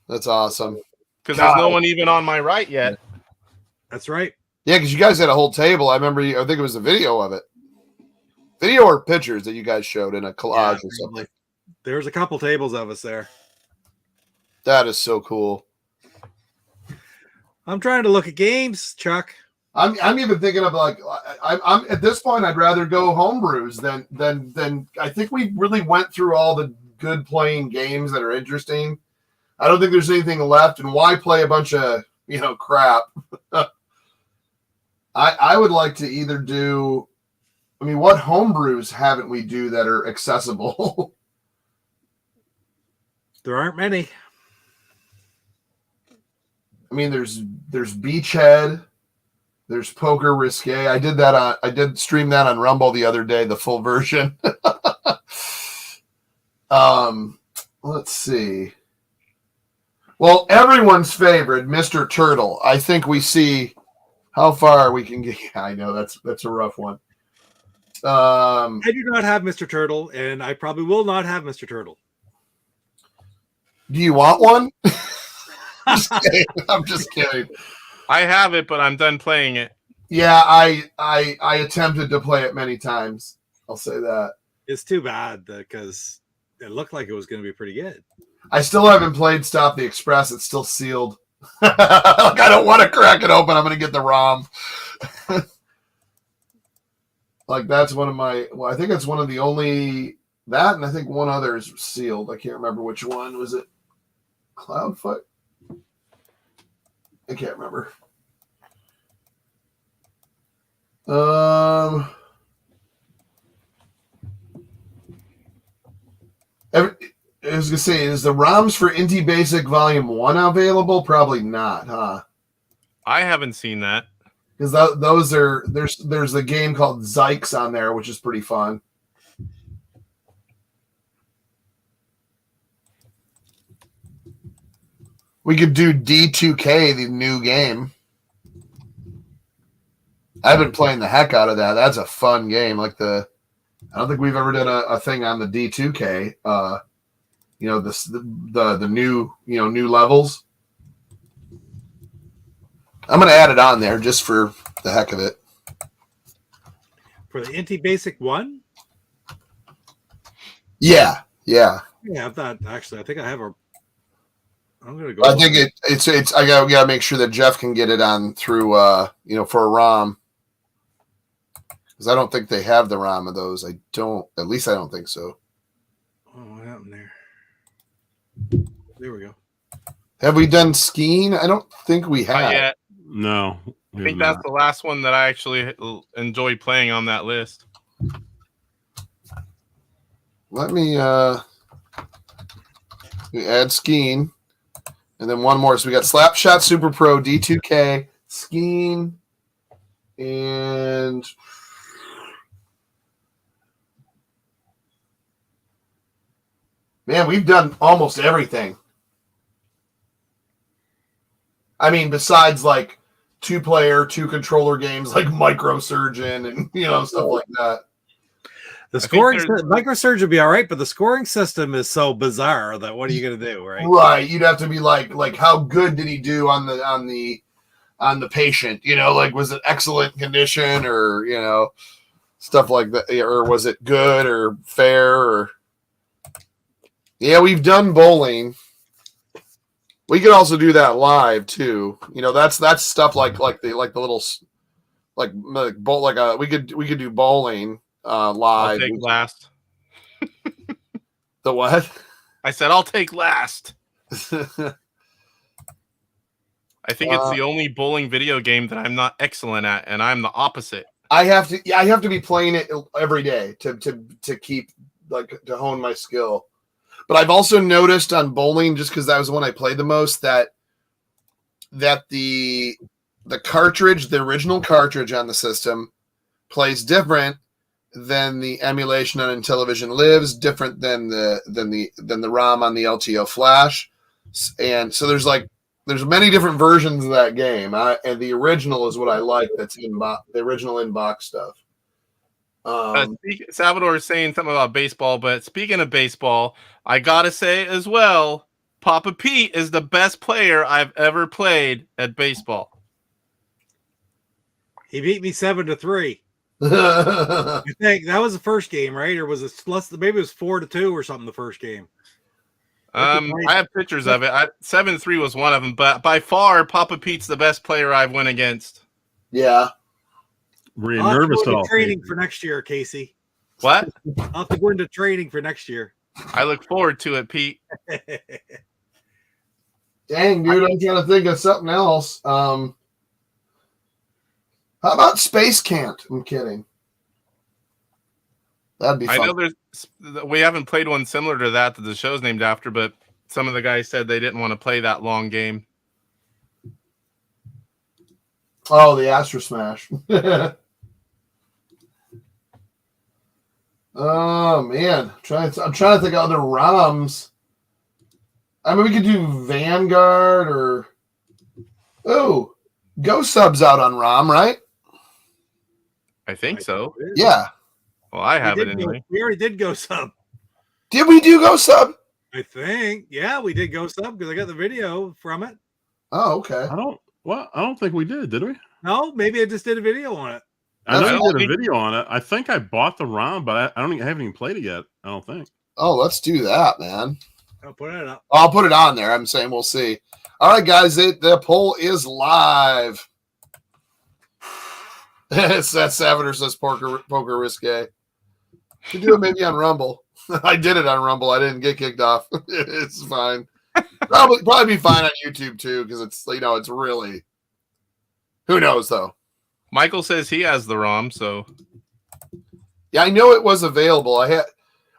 That's awesome. Because there's no one even on my right yet. That's right. Yeah, because you guys had a whole table. I remember. I think it was a video of it. Video or pictures that you guys showed in a collage or something. There's a couple tables of us there. That is so cool. I'm trying to look at games, Chuck. I'm even thinking of like I'm at this point. I'd rather go homebrews than I think we really went through all the good playing games that are interesting. I don't think there's anything left, and why play a bunch of crap? I would like to either do. I mean, what homebrews haven't we do that are accessible? There aren't many. I mean, there's Beachhead, there's Poker Risque. I did stream that on Rumble the other day, the full version. Let's see. Well, everyone's favorite, Mr. Turtle. I think we see how far we can get. I know that's a rough one. I do not have Mr. Turtle, and I probably will not have Mr. Turtle. Do you want one? Just kidding. I'm just kidding. I have it, but I'm done playing it. Yeah, I attempted to play it many times. I'll say that. It's too bad because it looked like it was going to be pretty good. I still haven't played Stop the Express. It's still sealed. Like, I don't want to crack it open. I'm going to get the ROM. Like, that's one of my... Well, I think it's one of the only... That, and I think one other is sealed. I can't remember which one. Was it Cloudfoot? I can't remember. I was gonna say, is the ROMs for Inti Basic Volume 1 available? Probably not, huh? I haven't seen that. Because those are there's a game called Zykes on there, which is pretty fun. We could do D2K, the new game. I've been playing the heck out of that. That's a fun game. I don't think we've ever done a thing on the D2K. The new new levels. I'm gonna add it on there just for the heck of it. For the Inti Basic 1? Yeah. Yeah, I'm not actually. I think I have a. I'm gonna go. I think it's. I gotta make sure that Jeff can get it on through for a ROM. Because I don't think they have the ROM of those. I don't. At least I don't think so. Oh, what happened there? There we go. Have we done skiing? I don't think we have. Not yet. No. I think that's the last one that I actually enjoyed playing on that list. Let me add skiing. And then one more. So we got Slapshot Super Pro, D2K, skiing, and man, we've done almost everything. I mean, besides like 2-player, 2-controller games like Microsurgeon and stuff like that. The scoring Microsurge would be all right, but the scoring system is so bizarre that what are you going to do, right? Right, you'd have to be like how good did he do on the patient? Like was it excellent condition or stuff like that, or was it good or fair or? Yeah, we've done bowling. We could also do that live too. That's stuff like the little we could do bowling live. I'll take last. The what? I said I'll take last. I think it's the only bowling video game that I'm not excellent at, and I'm the opposite. I have to be playing it every day to keep to hone my skill. But I've also noticed on bowling, just because that was the one I played the most, that that the cartridge, the original cartridge on the system, plays different than the emulation on Intellivision Lives, different than the ROM on the LTO Flash, and so there's many different versions of that game. And the original is what I like. That's the original in-box stuff. Salvador is saying something about baseball, but speaking of baseball, I gotta say as well, Papa Pete is the best player I've ever played at baseball. He beat me 7-3. I think that was the first game, right? Or was it less? Maybe it was 4-2 or something. The first game. I have pictures of it. 7-3 was one of them, but by far, Papa Pete's the best player I've went against. Yeah. Were you nervous at all? Training for next year, Casey. What? I'll have to go into training for next year. I look forward to it, Pete. Dang, dude, I'm trying to think of something else. How about Space Camp? I'm kidding. That'd be fun. I know we haven't played one similar to that the show's named after, but some of the guys said they didn't want to play that long game. Oh, the Astrosmashed. Oh man, I'm trying to think of other ROMs. I mean, we could do Vanguard or Go Sub's out on ROM, right? I think so. Yeah. Well, I have it anyway. We already did Go Sub. Did we do Go Sub? I think. Yeah, we did Go Sub because I got the video from it. Oh, okay. I don't think we did we? No, maybe I just did a video on it. I know you did a video on it. I think I bought the ROM, but I haven't even played it yet. I don't think. Oh, let's do that, man. I'll put it up. I'll put it on there. I'm saying we'll see. All right, guys, the poll is live. It's that Salvador says poker risque. Should do it maybe on Rumble. I did it on Rumble. I didn't get kicked off. It's fine. Probably be fine on YouTube too, because it's it's really. Who knows though? Michael says he has the ROM, so yeah, I know it was available. I had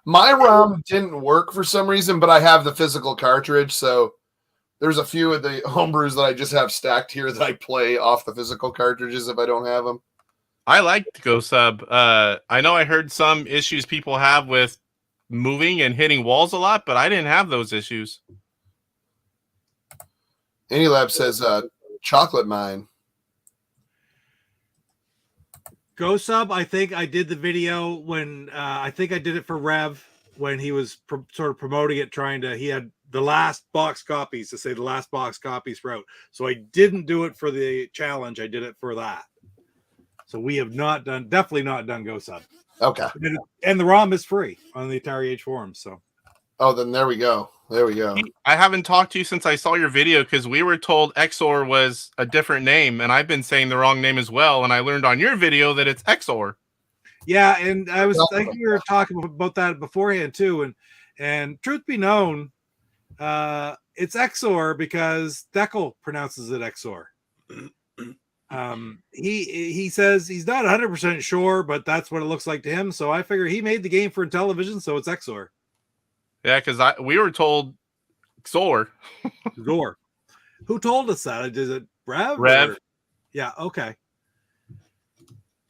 my ROM didn't work for some reason, but I have the physical cartridge, so there's a few of the homebrews that I just have stacked here that I play off the physical cartridges if I don't have them. I like Go Sub. I know I heard some issues people have with moving and hitting walls a lot, but I didn't have those issues. Anylab says chocolate mine. Go Sub, I think I did the video when I think I did it for Rev when he was sort of promoting it, he had the last box copies to say the last box copies route. So I didn't do it for the challenge. I did it for that. So we have definitely not done Go Sub. Okay. And the ROM is free on the Atari Age forums. So. Oh, then there we go. There we go. I haven't talked to you since I saw your video because we were told XOR was a different name, and I've been saying the wrong name as well. And I learned on your video that it's XOR. Yeah, and I think we were talking about that beforehand too. And truth be known, it's XOR because Deckel pronounces it XOR. He says he's not 100% sure, but that's what it looks like to him. So I figure he made the game for Intellivision, so it's XOR. Yeah, because we were told XOR. XOR. Who told us that? Is it Rev? Rev. Yeah, okay.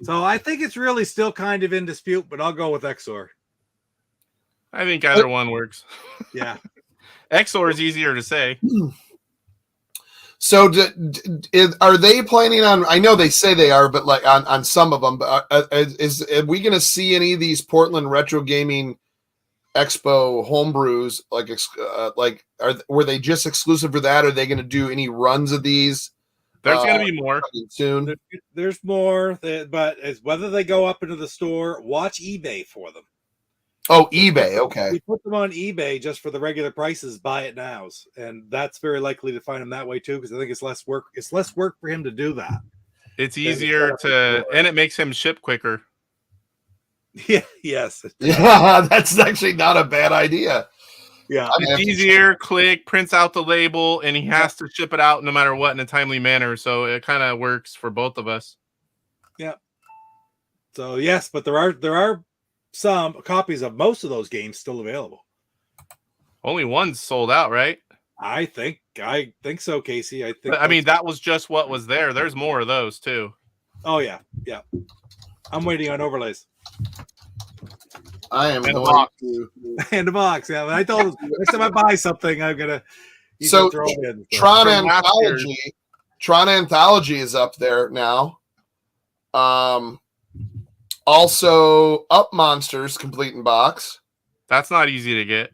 So I think it's really still kind of in dispute, but I'll go with XOR. I think either one works. Yeah. XOR is easier to say. So are they planning on, I know they say they are, but like on some of them, are we going to see any of these Portland Retro Gaming Expo homebrews were they just exclusive for that? Are they going to do any runs of these? There's going to be more soon. There's more, but as whether they go up into the store, watch eBay for them. Oh, eBay. Okay. We put them on eBay just for the regular prices. Buy it nows, and that's very likely to find them that way too, because I think it's less work. It's less work for him to do that. It's easier and it makes him ship quicker. Yeah. Yes. Yeah, that's actually not a bad idea. Yeah. It's easier. Click, prints out the label, and he has to ship it out no matter what in a timely manner. So it kind of works for both of us. Yeah. So yes, but there are some copies of most of those games still available. Only one's sold out, right? I think I think so, Casey. I think. But, I mean, that was just what was there. There's more of those too. Oh yeah. I'm waiting on overlays I am And a going box. to. and a box. Yeah, I told him next time I buy something, I'm gonna. he's So gonna throw it in. Tron From last Anthology. Tron Anthology is up there now. Also, Up Monsters complete in box. That's not easy to get.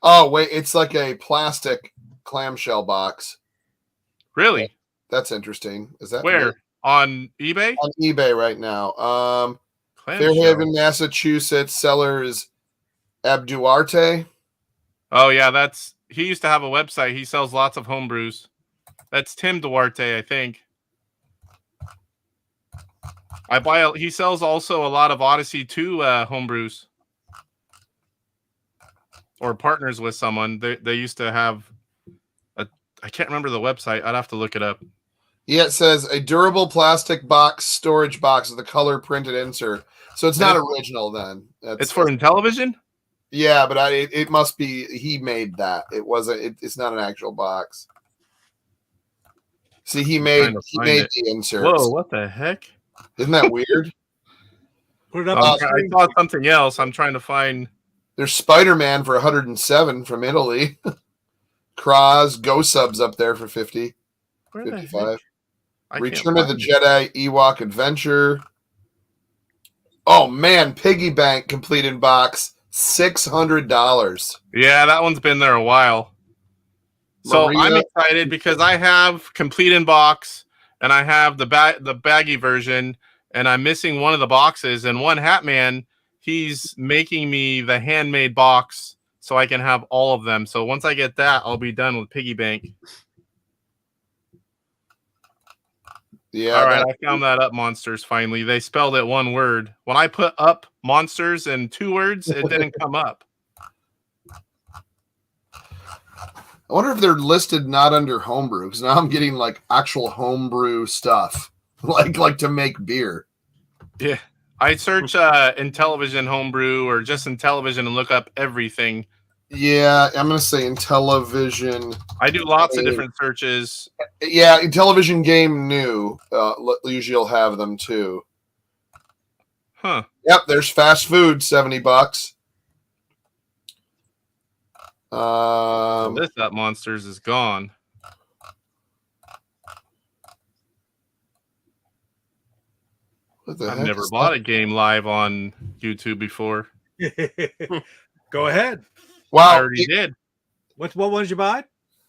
Oh wait, it's like a plastic clamshell box. Really? That's interesting. Is that Where? On eBay? on eBay right now? Clamshell. Fairhaven, Massachusetts. Seller is Abduarte. Oh yeah, he used to have a website. He sells lots of homebrews. That's Tim Duarte, I think. He sells also a lot of Odyssey 2 homebrews. Or partners with someone. They used to have I can't remember the website. I'd have to look it up. Yeah, it says a durable plastic box storage box with a color printed insert. So it's not original then. It's for Intellivision? Yeah, but it must be he made that. It wasn't. It's not an actual box. See, he made the inserts. Whoa, what the heck? Isn't that weird? Put it up. I saw something else. I'm trying to find. There's Spider-Man for 107 from Italy. Kraz, Go Subs up there for 50. Where the 55. heck? I can't Return of the find it. Jedi Ewok Adventure. Oh man, Piggy Bank completed box, $600. Yeah, that one's been there a while. So Maria- I'm excited because I have complete in box and I have the baggy version, and I'm missing one of the boxes. And one Hat Man, he's making me the handmade box so I can have all of them. So once I get that, I'll be done with Piggy Bank. Yeah. All right, I found that Up Monsters finally. They spelled it one word. When I put Up Monsters in 2 words, it didn't come up. I wonder if they're listed not under homebrew, because now I'm getting like actual homebrew stuff, like to make beer. Yeah. I search Intellivision homebrew or just Intellivision and look up everything. Yeah, I'm gonna say Intellivision. I do lots of different searches. Yeah, Intellivision game new. Usually you'll have them too. Huh. Yep, there's fast food, $70. This Up Monsters is gone. What the I've heck never is bought that? a game live on YouTube before. Go ahead. I Wow, already did. What ones you buy?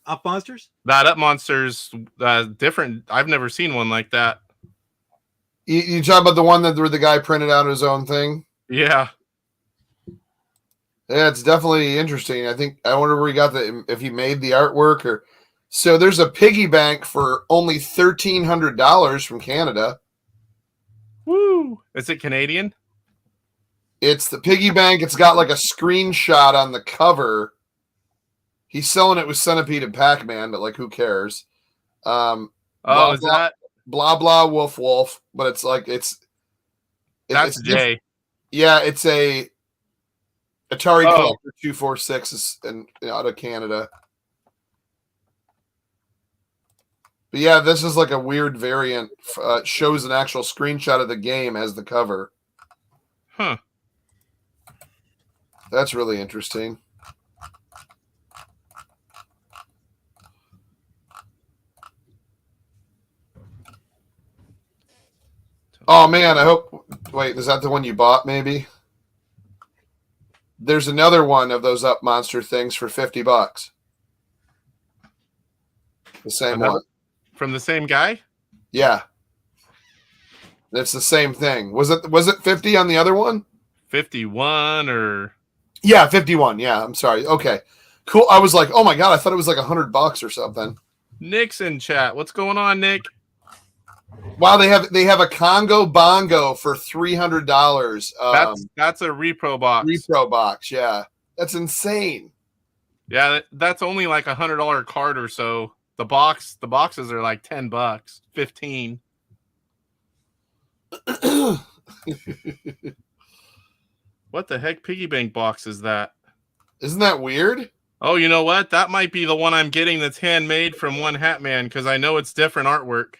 Up Monsters? That Up Monsters different. I've never seen one like that. you talking about the one where the guy printed out his own thing? Yeah. Yeah, it's definitely interesting. I wonder where he got if he made the artwork or. So there's a piggy bank for only $1,300 from Canada. Woo! Is it Canadian? It's the piggy bank. It's got like a screenshot on the cover. He's selling it with Centipede and Pac-Man, but like, who cares? Oh, blah, is that? blah blah wolf? But it's like That's it's Jay. Yeah, it's a Atari Oh. Collector 246 and out of Canada. But yeah, this is like a weird variant. Shows an actual screenshot of the game as the cover. Huh. That's really interesting. Oh man, I hope. Wait, is that the one you bought? Maybe. There's another one of those Up Monster things for $50. The same Another- one. From the same guy? Yeah. It's the same thing. Was it 50 on the other one? 51 or Yeah, 51. Yeah, I'm sorry. Okay. Cool. I was like, oh my god, I thought it was like $100 or something. Nick's in chat. What's going on, Nick? Wow, they have a Congo Bongo for $300. That's a repro box. Repro box, yeah. That's insane. Yeah, that's only like $100 card or so. The boxes are like $10, 15. What the heck piggy bank box is that? Isn't that weird? Oh, you know what? That might be the one I'm getting that's handmade from One Hat Man because I know it's different artwork.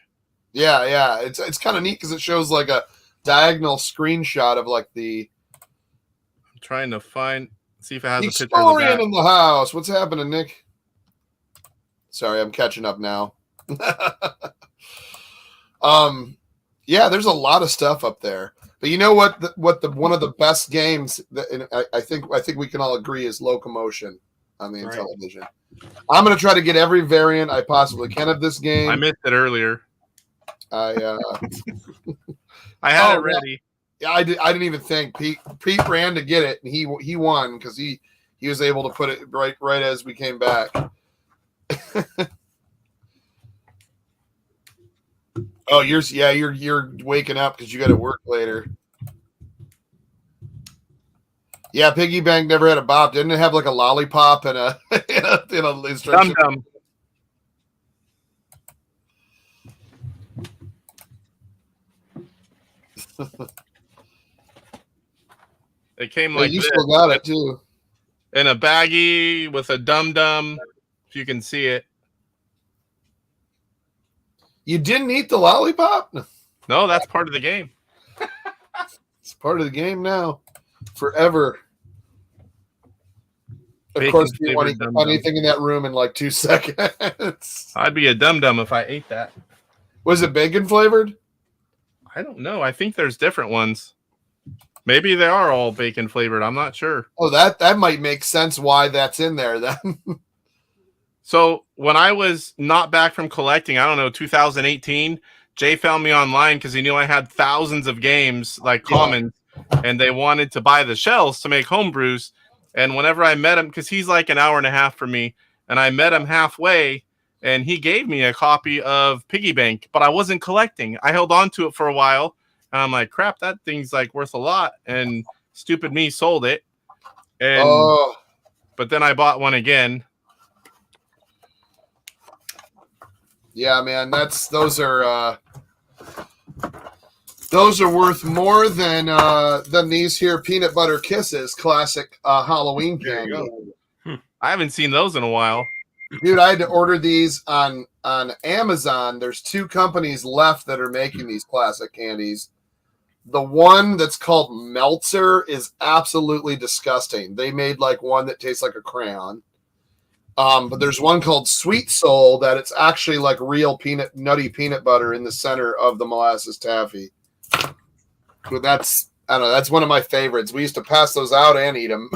Yeah. It's kind of neat because it shows like a diagonal screenshot of like the I'm trying to see if it has a picture of the historian back. in the house. What's happening, Nick? Sorry, I'm catching up now. Yeah, there's a lot of stuff up there. But you know what? One of the best games that and I think we can all agree is Locomotion on the Right. Intellivision. I'm gonna try to get every variant I possibly can of this game. I missed it earlier. I had it ready. Yeah, I didn't even think Pete ran to get it and he won because he was able to put it right as we came back. Oh, you're waking up because you got to work later. Yeah, Piggy Bank never had a bop. Didn't it have like a lollipop and a instruction? Dum-dum. It came like you this, still got it too. in a baggie with a dum-dum, if you can see it. You didn't eat the lollipop? No, that's part of the game. It's part of the game now. Forever. Of Bacon course, you want to flavored eat dum-dum. anything in that room in like 2 seconds. I'd be a dum-dum if I ate that. Was it bacon flavored? I don't know. I think there's different ones. Maybe they are all bacon flavored. I'm not sure. Oh, that might make sense why that's in there then. So when I was not back from collecting, I don't know, 2018, Jay found me online because he knew I had thousands of games like commons, and they wanted to buy the shells to make homebrews. And whenever I met him, because he's like an hour and a half from me, and I met him halfway, and he gave me a copy of Piggy Bank, but I wasn't collecting. I held on to it for a while, and I'm like, crap, that thing's like worth a lot. And stupid me sold it. And but then I bought one again. Yeah, man, those are worth more than these here peanut butter kisses, classic Halloween candy. I haven't seen those in a while. Dude, I had to order these on Amazon. There's 2 companies left that are making these classic candies. The one that's called Meltzer is absolutely disgusting. They made like one that tastes like a crayon. But there's one called Sweet Soul that it's actually like real nutty peanut butter in the center of the molasses taffy. But that's one of my favorites. We used to pass those out and eat them.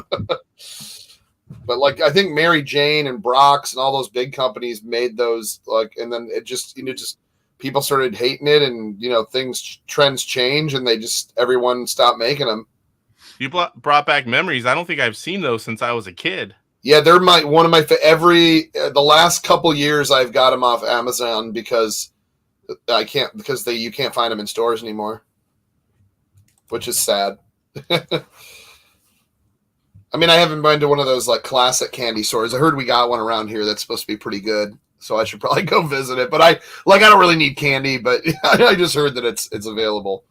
But like I think Mary Jane and Brock's and all those big companies made those and then it just people started hating it and trends change and everyone stopped making them. You brought back memories. I don't think I've seen those since I was a kid. Yeah, they're the last couple years I've got them off Amazon because you can't find them in stores anymore, which is sad. I mean, I haven't been to one of those like classic candy stores. I heard we got one around here that's supposed to be pretty good, so I should probably go visit it. But I don't really need candy, but I just heard that it's available.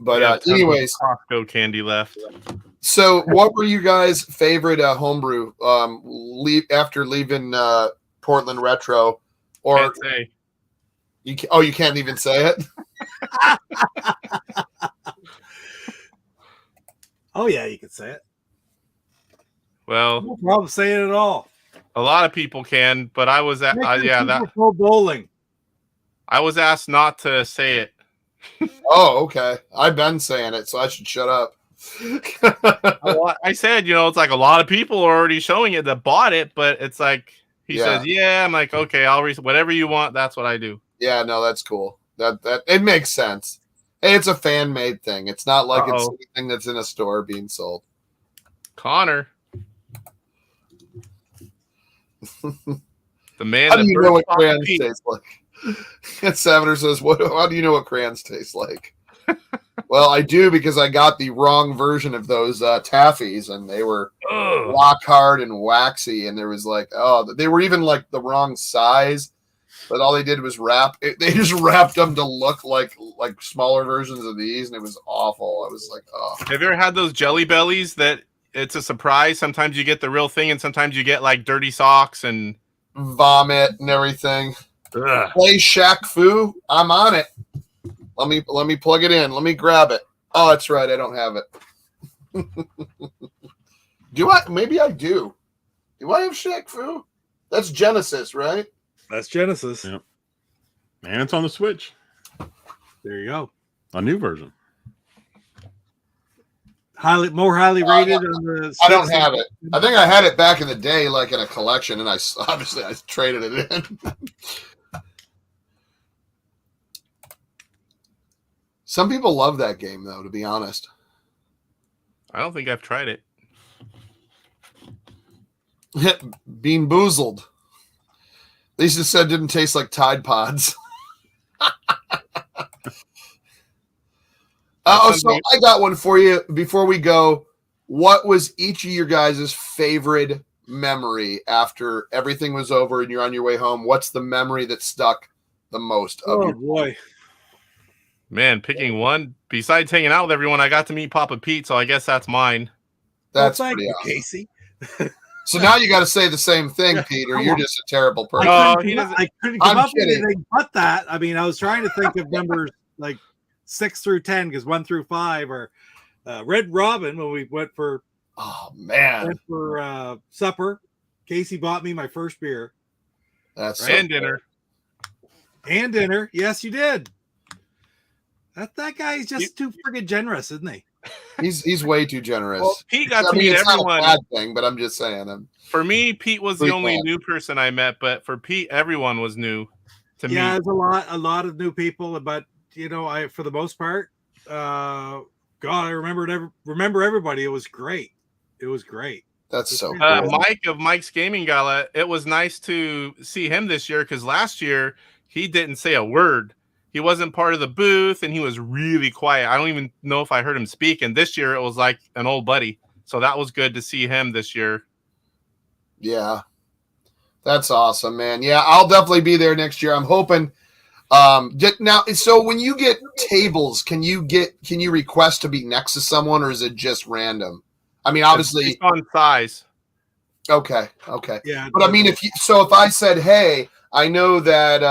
But anyways, Costco candy left. So, what were you guys' favorite homebrew after leaving Portland Retro? Or Can't say. You can't even say it? Oh yeah, you can say it. Well, No problem saying it at all. a lot of people can, but I was Pro bowling. I was asked not to say it. Oh, okay. I've been saying it, so I should shut up. I said, it's like a lot of people are already showing it that bought it, but it's like he says, yeah. I'm like, okay, I'll whatever you want. That's what I do. Yeah, no, that's cool. That it makes sense. Hey, it's a fan made thing. It's not like it's something that's in a store being sold. Connor, the man. How do you know what crayons taste like? Savater says, how do you know what crayons taste like? Well, I do because I got the wrong version of those taffies, and they were rock hard and waxy, and there was they were even like the wrong size, but all they did was they just wrapped them to look like smaller versions of these, and it was awful. I was like, oh. Have you ever had those Jelly Bellies that it's a surprise. Sometimes you get the real thing, and sometimes you get like dirty socks and vomit and everything. ugh. Play Shaq Fu. I'm on it. Let me plug it in. Let me grab it. Oh, that's right. I don't have it. Do I? Maybe I do. Do I have Shaq Fu? That's Genesis, right? That's Genesis. Yeah. And it's on the Switch, There you go. a new version. More highly rated on the. I don't have it. I think I had it back in the day, like in a collection, and I traded it in. Some people love that game, though. To be honest, I don't think I've tried it. Bean Boozled. Lisa said didn't taste like Tide Pods. So I got one for you before we go. What was each of your guys' favorite memory after everything was over and you're on your way home? What's the memory that stuck the most? Oh boy, Man, picking one besides hanging out with everyone, I got to meet Papa Pete, so I guess that's mine. That's well, thank pretty you, awesome. Casey. So now you got to say the same thing, Peter. You're just a terrible person. Oh, I couldn't come I'm up with kidding. anything but that. I mean, I was trying to think of numbers like 6 through 10 because 1 through 5 are Red Robin when we went for supper. Casey bought me my first beer. That's And dinner. And dinner. Yes, you did. That guy's just too friggin' generous, isn't he? He's way too generous. Well, Pete got to I mean, meet it's everyone. not a bad thing, but I'm just saying. For me, Pete was the Pretty only bad. new person I met, but for Pete, everyone was new to me. Yeah, there's a lot of new people, but I for the most part, God, I remember everybody. It was great. It was great. That's so cool. Mike of Mike's Gaming Gala, it was nice to see him this year because last year he didn't say a word. He wasn't part of the booth and he was really quiet. I don't even know if I heard him speak. And this year it was like an old buddy. So that was good to see him this year. Yeah. That's awesome, man. Yeah, I'll definitely be there next year. I'm hoping. Now, so when you get tables, can you request to be next to someone, or is it just random? I mean, obviously It's on size. Okay. Yeah, But I mean, if I said, hey, I know that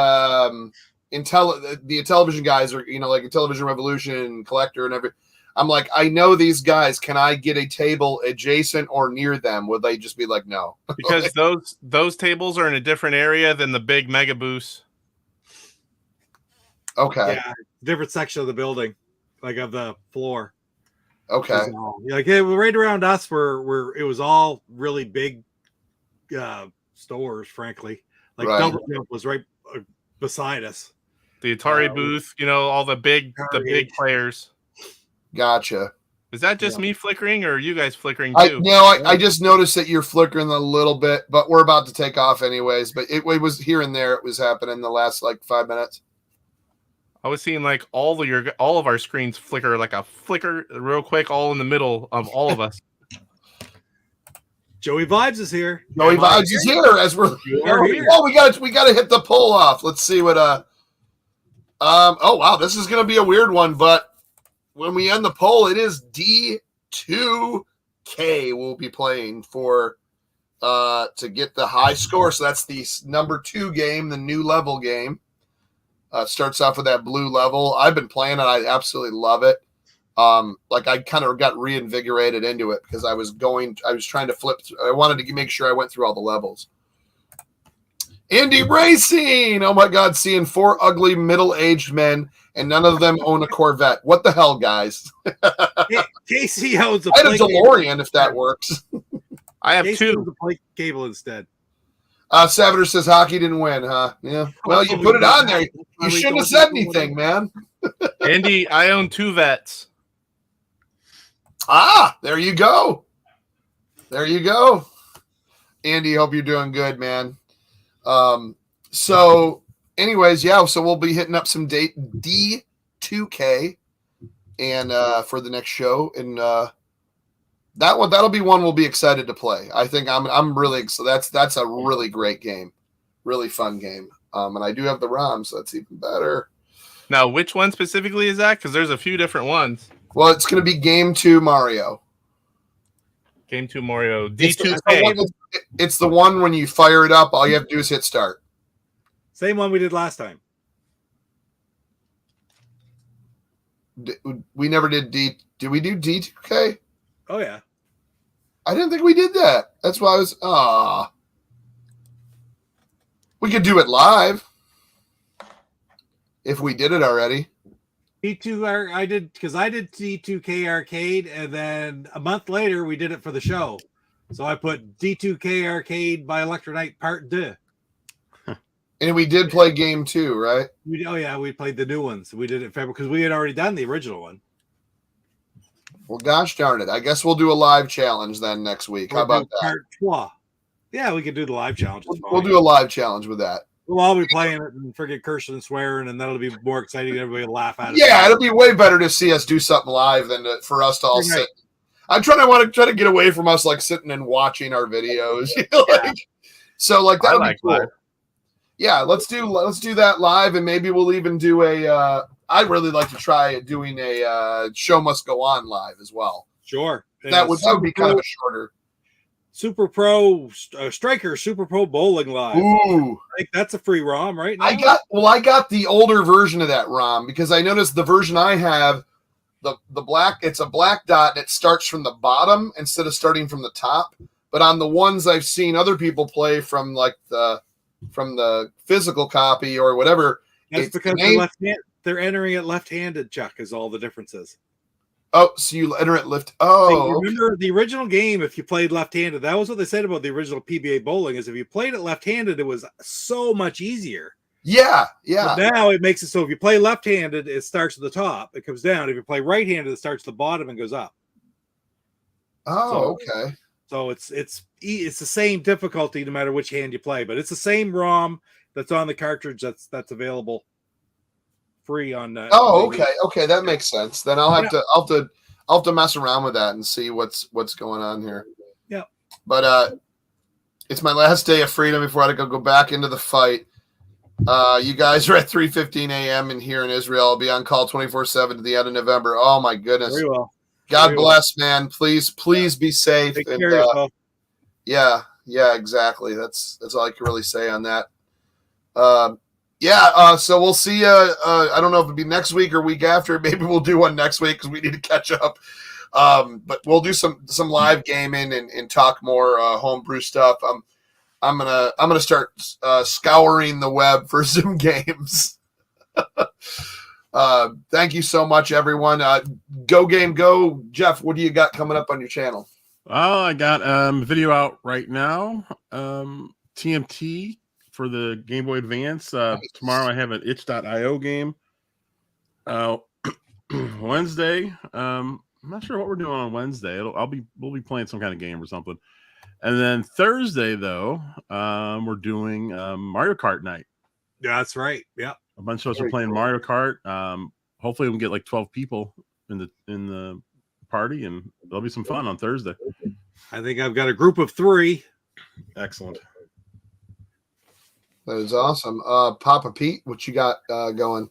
the Intellivision guys are, like Intellivision Revolution, Collector, and every. I'm like, I know these guys. Can I get a table adjacent or near them? Would they just be like, no? Because those tables are in a different area than the big mega booths. Okay. Yeah, different section of the building, like of the floor. Okay. Right around us where it was all really big stores, frankly. Like Right. Double Jump was right beside us. The Atari booth, all the big players. Gotcha. Is that just me flickering, or are you guys flickering I too? just noticed that you're flickering a little bit, but we're about to take off anyways. But it was here and there. It was happening the last 5 minutes. I was seeing like all of our screens flicker like a flicker real quick, all in the middle of all of us. Joey Vibes is here. Joey Vibes is here as we're here. Oh, we gotta hit the poll off. Let's see what oh wow, this is gonna be a weird one, but when we end the poll, it is D2K we'll be playing for to get the high score. So that's the number 2 game, the new level game. Starts off with that blue level. I've been playing it. I absolutely love it. I kind of got reinvigorated into it because I was trying to flip through. I wanted to make sure I went through all the levels. Indy Racing. Oh my God. Seeing 4 ugly middle-aged men and none of them own a Corvette. What the hell, guys? Casey owns a I had a DeLorean if that works. I have Casey 2. owns a plate cable instead. Savater says hockey didn't win, huh? Yeah. Well, you put it on there. You shouldn't have said anything, man. Andy, I own 2 vets. There you go. There you go. Andy, hope you're doing good, man. So anyways, yeah, so we'll be hitting up some D2K and for the next show. And that'll be one we'll be excited to play. I think I'm really excited. That's a really great game. Really fun game. And I do have the ROM, so that's even better. Now, which one specifically is that? Because there's a few different ones. Well, it's going to be Game 2 Mario. Game 2 Mario It's the, D2K. it's the one when you fire it up, all you have to do is hit start. Same one we did last time. We never did D. Did we do D2K? Oh yeah. I didn't think we did that. That's why I was. We could do it live if we did it already. D2 I did because I did D2K Arcade, and then a month later we did it for the show. So I put D2K Arcade by Electronite Part 2. And we did play game 2, right? We played the new ones. We did it in February because we had already done the original one. Well, gosh darn it. I guess we'll do a live challenge then next week. How about that? Part 2. Yeah, we could do the live challenge. We'll do a live challenge with that. We'll all be playing it and forget cursing and swearing, and that'll be more exciting. Everybody will laugh at it. Yeah, it'll be way better to see us do something live than for us to all sit. I'm trying to get away from us like sitting and watching our videos. So like that would be cool. Live. Yeah, let's do that live, and maybe we'll even do a. I'd really like to try doing a show must go on live as well. Sure, that would be kind of a shorter. Super Pro Striker Super Pro Bowling Live. Ooh, I think that's a free ROM right now. I got the older version of that ROM because I noticed the version I have, the black, it's a black dot and it starts from the bottom instead of starting from the top. But on the ones I've seen other people play from like from the physical copy or whatever, that's because they're entering it left-handed. Chuck is all the differences. Oh, so you enter it left. Oh, remember the original game? If you played left-handed, that was what they said about the original PBA bowling. Is if you played it left-handed, it was so much easier. Yeah. But now it makes it so if you play left-handed, it starts at the top, it comes down. If you play right-handed, it starts at the bottom and goes up. Oh, okay. So it's the same difficulty no matter which hand you play, but it's the same ROM that's on the cartridge that's available free on. Okay, that makes sense. Then I'll have to mess around with that and see what's going on here. Yeah, but it's my last day of freedom before I go back into the fight. You guys are at 3:15 a.m. in here in Israel. I'll be on call 24/7 to the end of November. Oh my goodness. Very well. God bless, man. Please be safe. Take care of yourself. Yeah, exactly. That's all I can really say on that. So we'll see. I don't know if it'll be next week or week after. Maybe we'll do one next week because we need to catch up. But we'll do some live gaming and talk more homebrew stuff. I'm gonna start scouring the web for some games. Thank you so much, everyone. GoGameGo. Jeff, what do you got coming up on your channel? Oh, I got a video out right now. TMT for the Game Boy Advance. Nice. Tomorrow I have an itch.io game. Wednesday, I'm not sure what we're doing on Wednesday. We'll be playing some kind of game or something. And then Thursday, though, we're doing Mario Kart night. Yeah, that's right. Yeah. A bunch of us are playing Mario Kart. Hopefully, we'll get like 12 people in the party, and there'll be some fun on Thursday. I think I've got a group of 3. Excellent. That is awesome. Papa Pete, what you got going?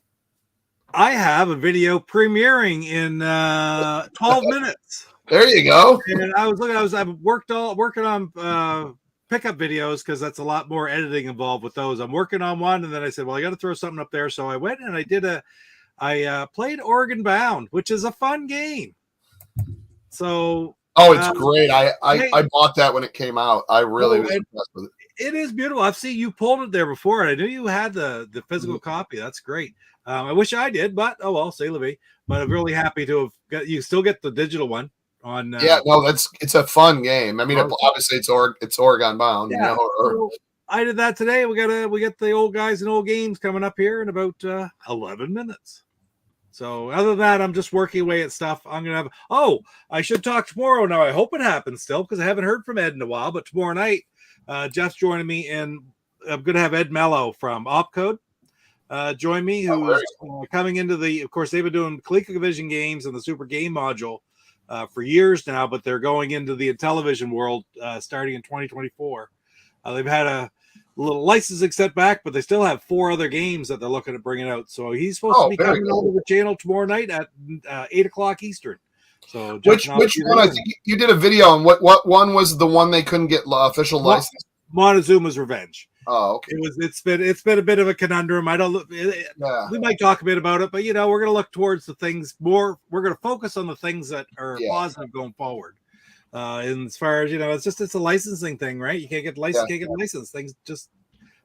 I have a video premiering in 12 minutes. There you go. And I've working on pickup videos because that's a lot more editing involved with those. I'm working on one, and then I said, well, I got to throw something up there. So I went and I played Oregon Bound, which is a fun game. So it's great. I bought that when it came out. I really was impressed with it. It is beautiful. I've seen you pulled it there before, and I knew you had the physical copy. That's great. I wish I did, but oh well, say la vie. But I'm really happy to have got. You still get the digital one on. It's a fun game. I mean, obviously it's Oregon Bound. Yeah, you know, so I did that today. We got the old guys and old games coming up here in about 11 minutes. So other than that, I'm just working away at stuff. I'm gonna have. Oh, I should talk tomorrow. Now I hope it happens still because I haven't heard from Ed in a while. But tomorrow night, Jeff's joining me, and I'm gonna have Ed Mello from Opcode join me, who's coming into the. Of course, they've been doing ColecoVision games and the Super Game Module for years now, but they're going into the Intellivision world starting in 2024. They've had a little licensing setback, but they still have 4 other games that they're looking at bringing out. So he's supposed to be coming over the channel tomorrow night at 8 o'clock Eastern. So Which jumping off either one? I one. think you did a video on what one was the one they couldn't get official license. Montezuma's Revenge. Oh, okay. It's been a bit of a conundrum. I don't. Yeah. We might talk a bit about it, but we're going to look towards the things more. We're going to focus on the things that are positive going forward. And as far as it's a licensing thing, right? You can't get license, can't get a license. Things just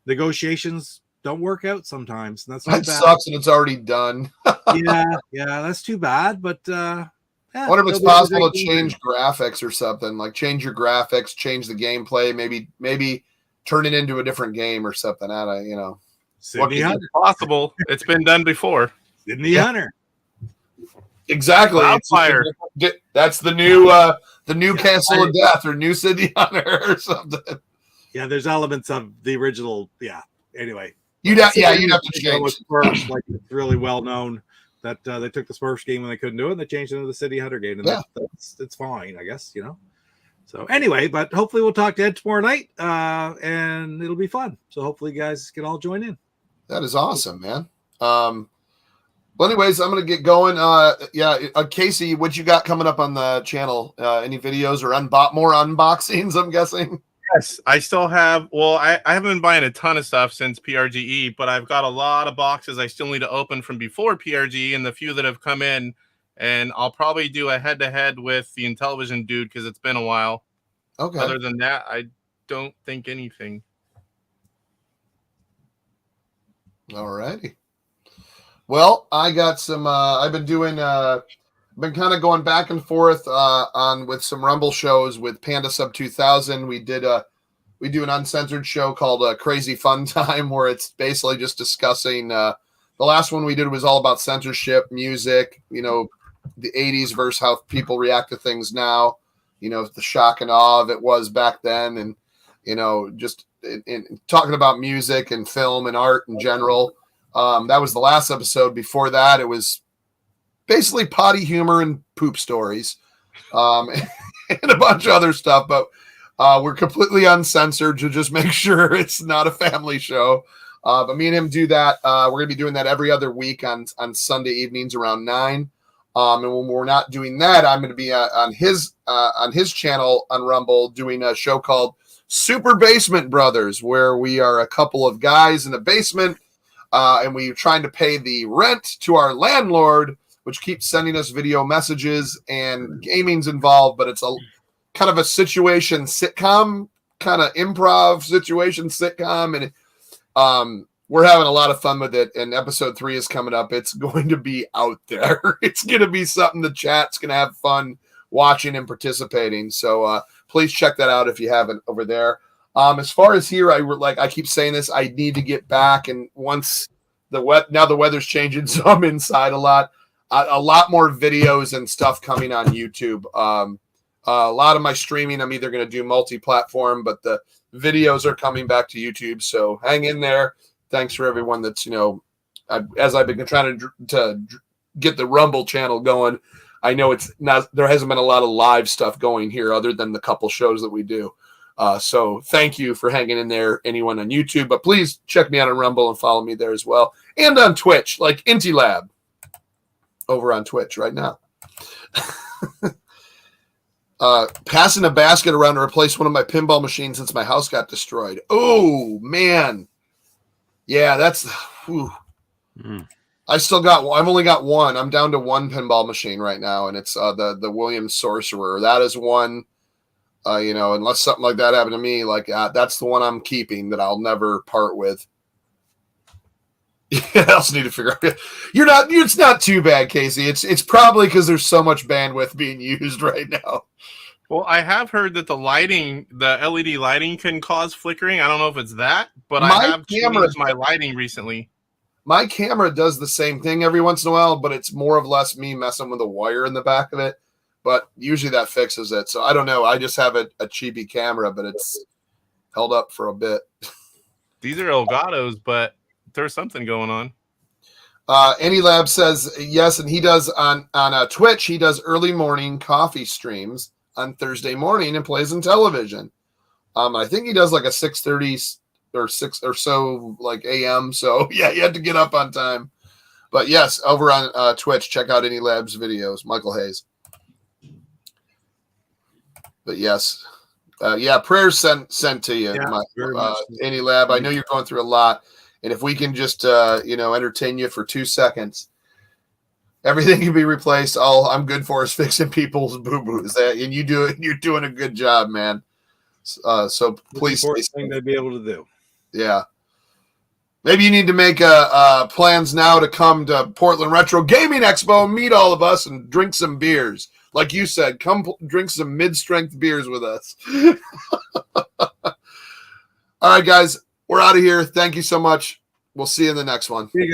negotiations don't work out sometimes. And that's That sucks, and it's already done. yeah, that's too bad. But I wonder if it's possible to change graphics or something. Like change your graphics, change the gameplay, maybe turn it into a different game or something. Sydney Hunter. Possible. It's been done before. Sydney Hunter. Exactly. Wildfire. That's the new Castle of Death or new Sydney Hunter or something. Yeah, there's elements of the original. Yeah. Anyway, you'd have to change. Smurfs, like it's really well known that they took the Smurfs game when they couldn't do it, and they changed it into the City Hunter game, and it's fine, I guess. So anyway, but hopefully we'll talk to Ed tomorrow night, and it'll be fun. So hopefully you guys can all join in. That is awesome, man. Well, anyways, I'm gonna get going. Casey, what you got coming up on the channel? Any videos or more unboxings? I'm guessing. Yes, I still have. Well, I haven't been buying a ton of stuff since PRGE, but I've got a lot of boxes I still need to open from before PRGE, and the few that have come in. And I'll probably do a head-to-head with the Intellivision dude because it's been a while. Okay. Other than that, I don't think anything. All righty. Well, I got some. I've been doing. Been kind of going back and forth with some Rumble shows with Panda Sub 2000. We do an uncensored show called Crazy Fun Time, where it's basically just discussing. The last one we did was all about censorship, music. The 80s versus how people react to things now. The shock and awe of it was back then, and just in talking about music and film and art in general. That was the last episode. Before that, it was basically potty humor and poop stories, and a bunch of other stuff. But we're completely uncensored to just make sure it's not a family show. But me and him do that. We're going to be doing that every other week on Sunday evenings around 9. And when we're not doing that, I'm going to be on his channel on Rumble doing a show called Super Basement Brothers, where we are a couple of guys in a basement, and we're trying to pay the rent to our landlord, which keeps sending us video messages, and gaming's involved, but it's a kind of a situation sitcom, kind of improv situation sitcom, and we're having a lot of fun with it, and episode 3 is coming up. It's going to be out there. It's going to be something the chat's going to have fun watching and participating. So please check that out if you haven't over there. As far as here, I keep saying this, I need to get back, and once now the weather's changing, so I'm inside a lot. A lot more videos and stuff coming on YouTube. A lot of my streaming, I'm either going to do multi-platform, but the videos are coming back to YouTube. So hang in there. Thanks for everyone that's, as I've been trying to get the Rumble channel going. I know there hasn't been a lot of live stuff going here other than the couple shows that we do. So thank you for hanging in there, anyone on YouTube. But please check me out on Rumble and follow me there as well. And on Twitch, like Intellivision over on Twitch right now. Passing a basket around to replace one of my pinball machines since my house got destroyed. Oh, man. Yeah, that's... I've only got one. I'm down to one pinball machine right now, and it's the Williams Sorcerer. That is one, unless something like that happened to me, that's the one I'm keeping that I'll never part with. I also need to figure out. It's not too bad, Casey. It's probably because there's so much bandwidth being used right now. Well, I have heard that the LED lighting can cause flickering. I don't know if it's that, but I have changed my lighting recently. My camera does the same thing every once in a while, but it's more or less me messing with a wire in the back of it. But usually that fixes it. So I don't know. I just have a cheapy camera, but it's held up for a bit. These are Elgato's, but there's something going on. Anylab says yes, and he does on Twitch. He does early morning coffee streams on Thursday morning and plays Intellivision. I think he does like a 6:30 or 6 or so a.m. So yeah, you have to get up on time. But yes, over on Twitch, check out Anylab's videos. Michael Hayes. But yes, prayers sent to you, Yeah, very much so. Any Lab. I know you're going through a lot, and if we can just entertain you for 2 seconds, everything can be replaced. All I'm good for is fixing people's boo boos. And you do it. You're doing a good job, man. So please, Important thing to be able to do. yeah. Maybe you need to make plans now to come to Portland Retro Gaming Expo and meet all of us and drink some beers. Like you said, come drink some mid-strength beers with us. All right, guys, we're out of here. Thank you so much. We'll see you in the next one. See you guys.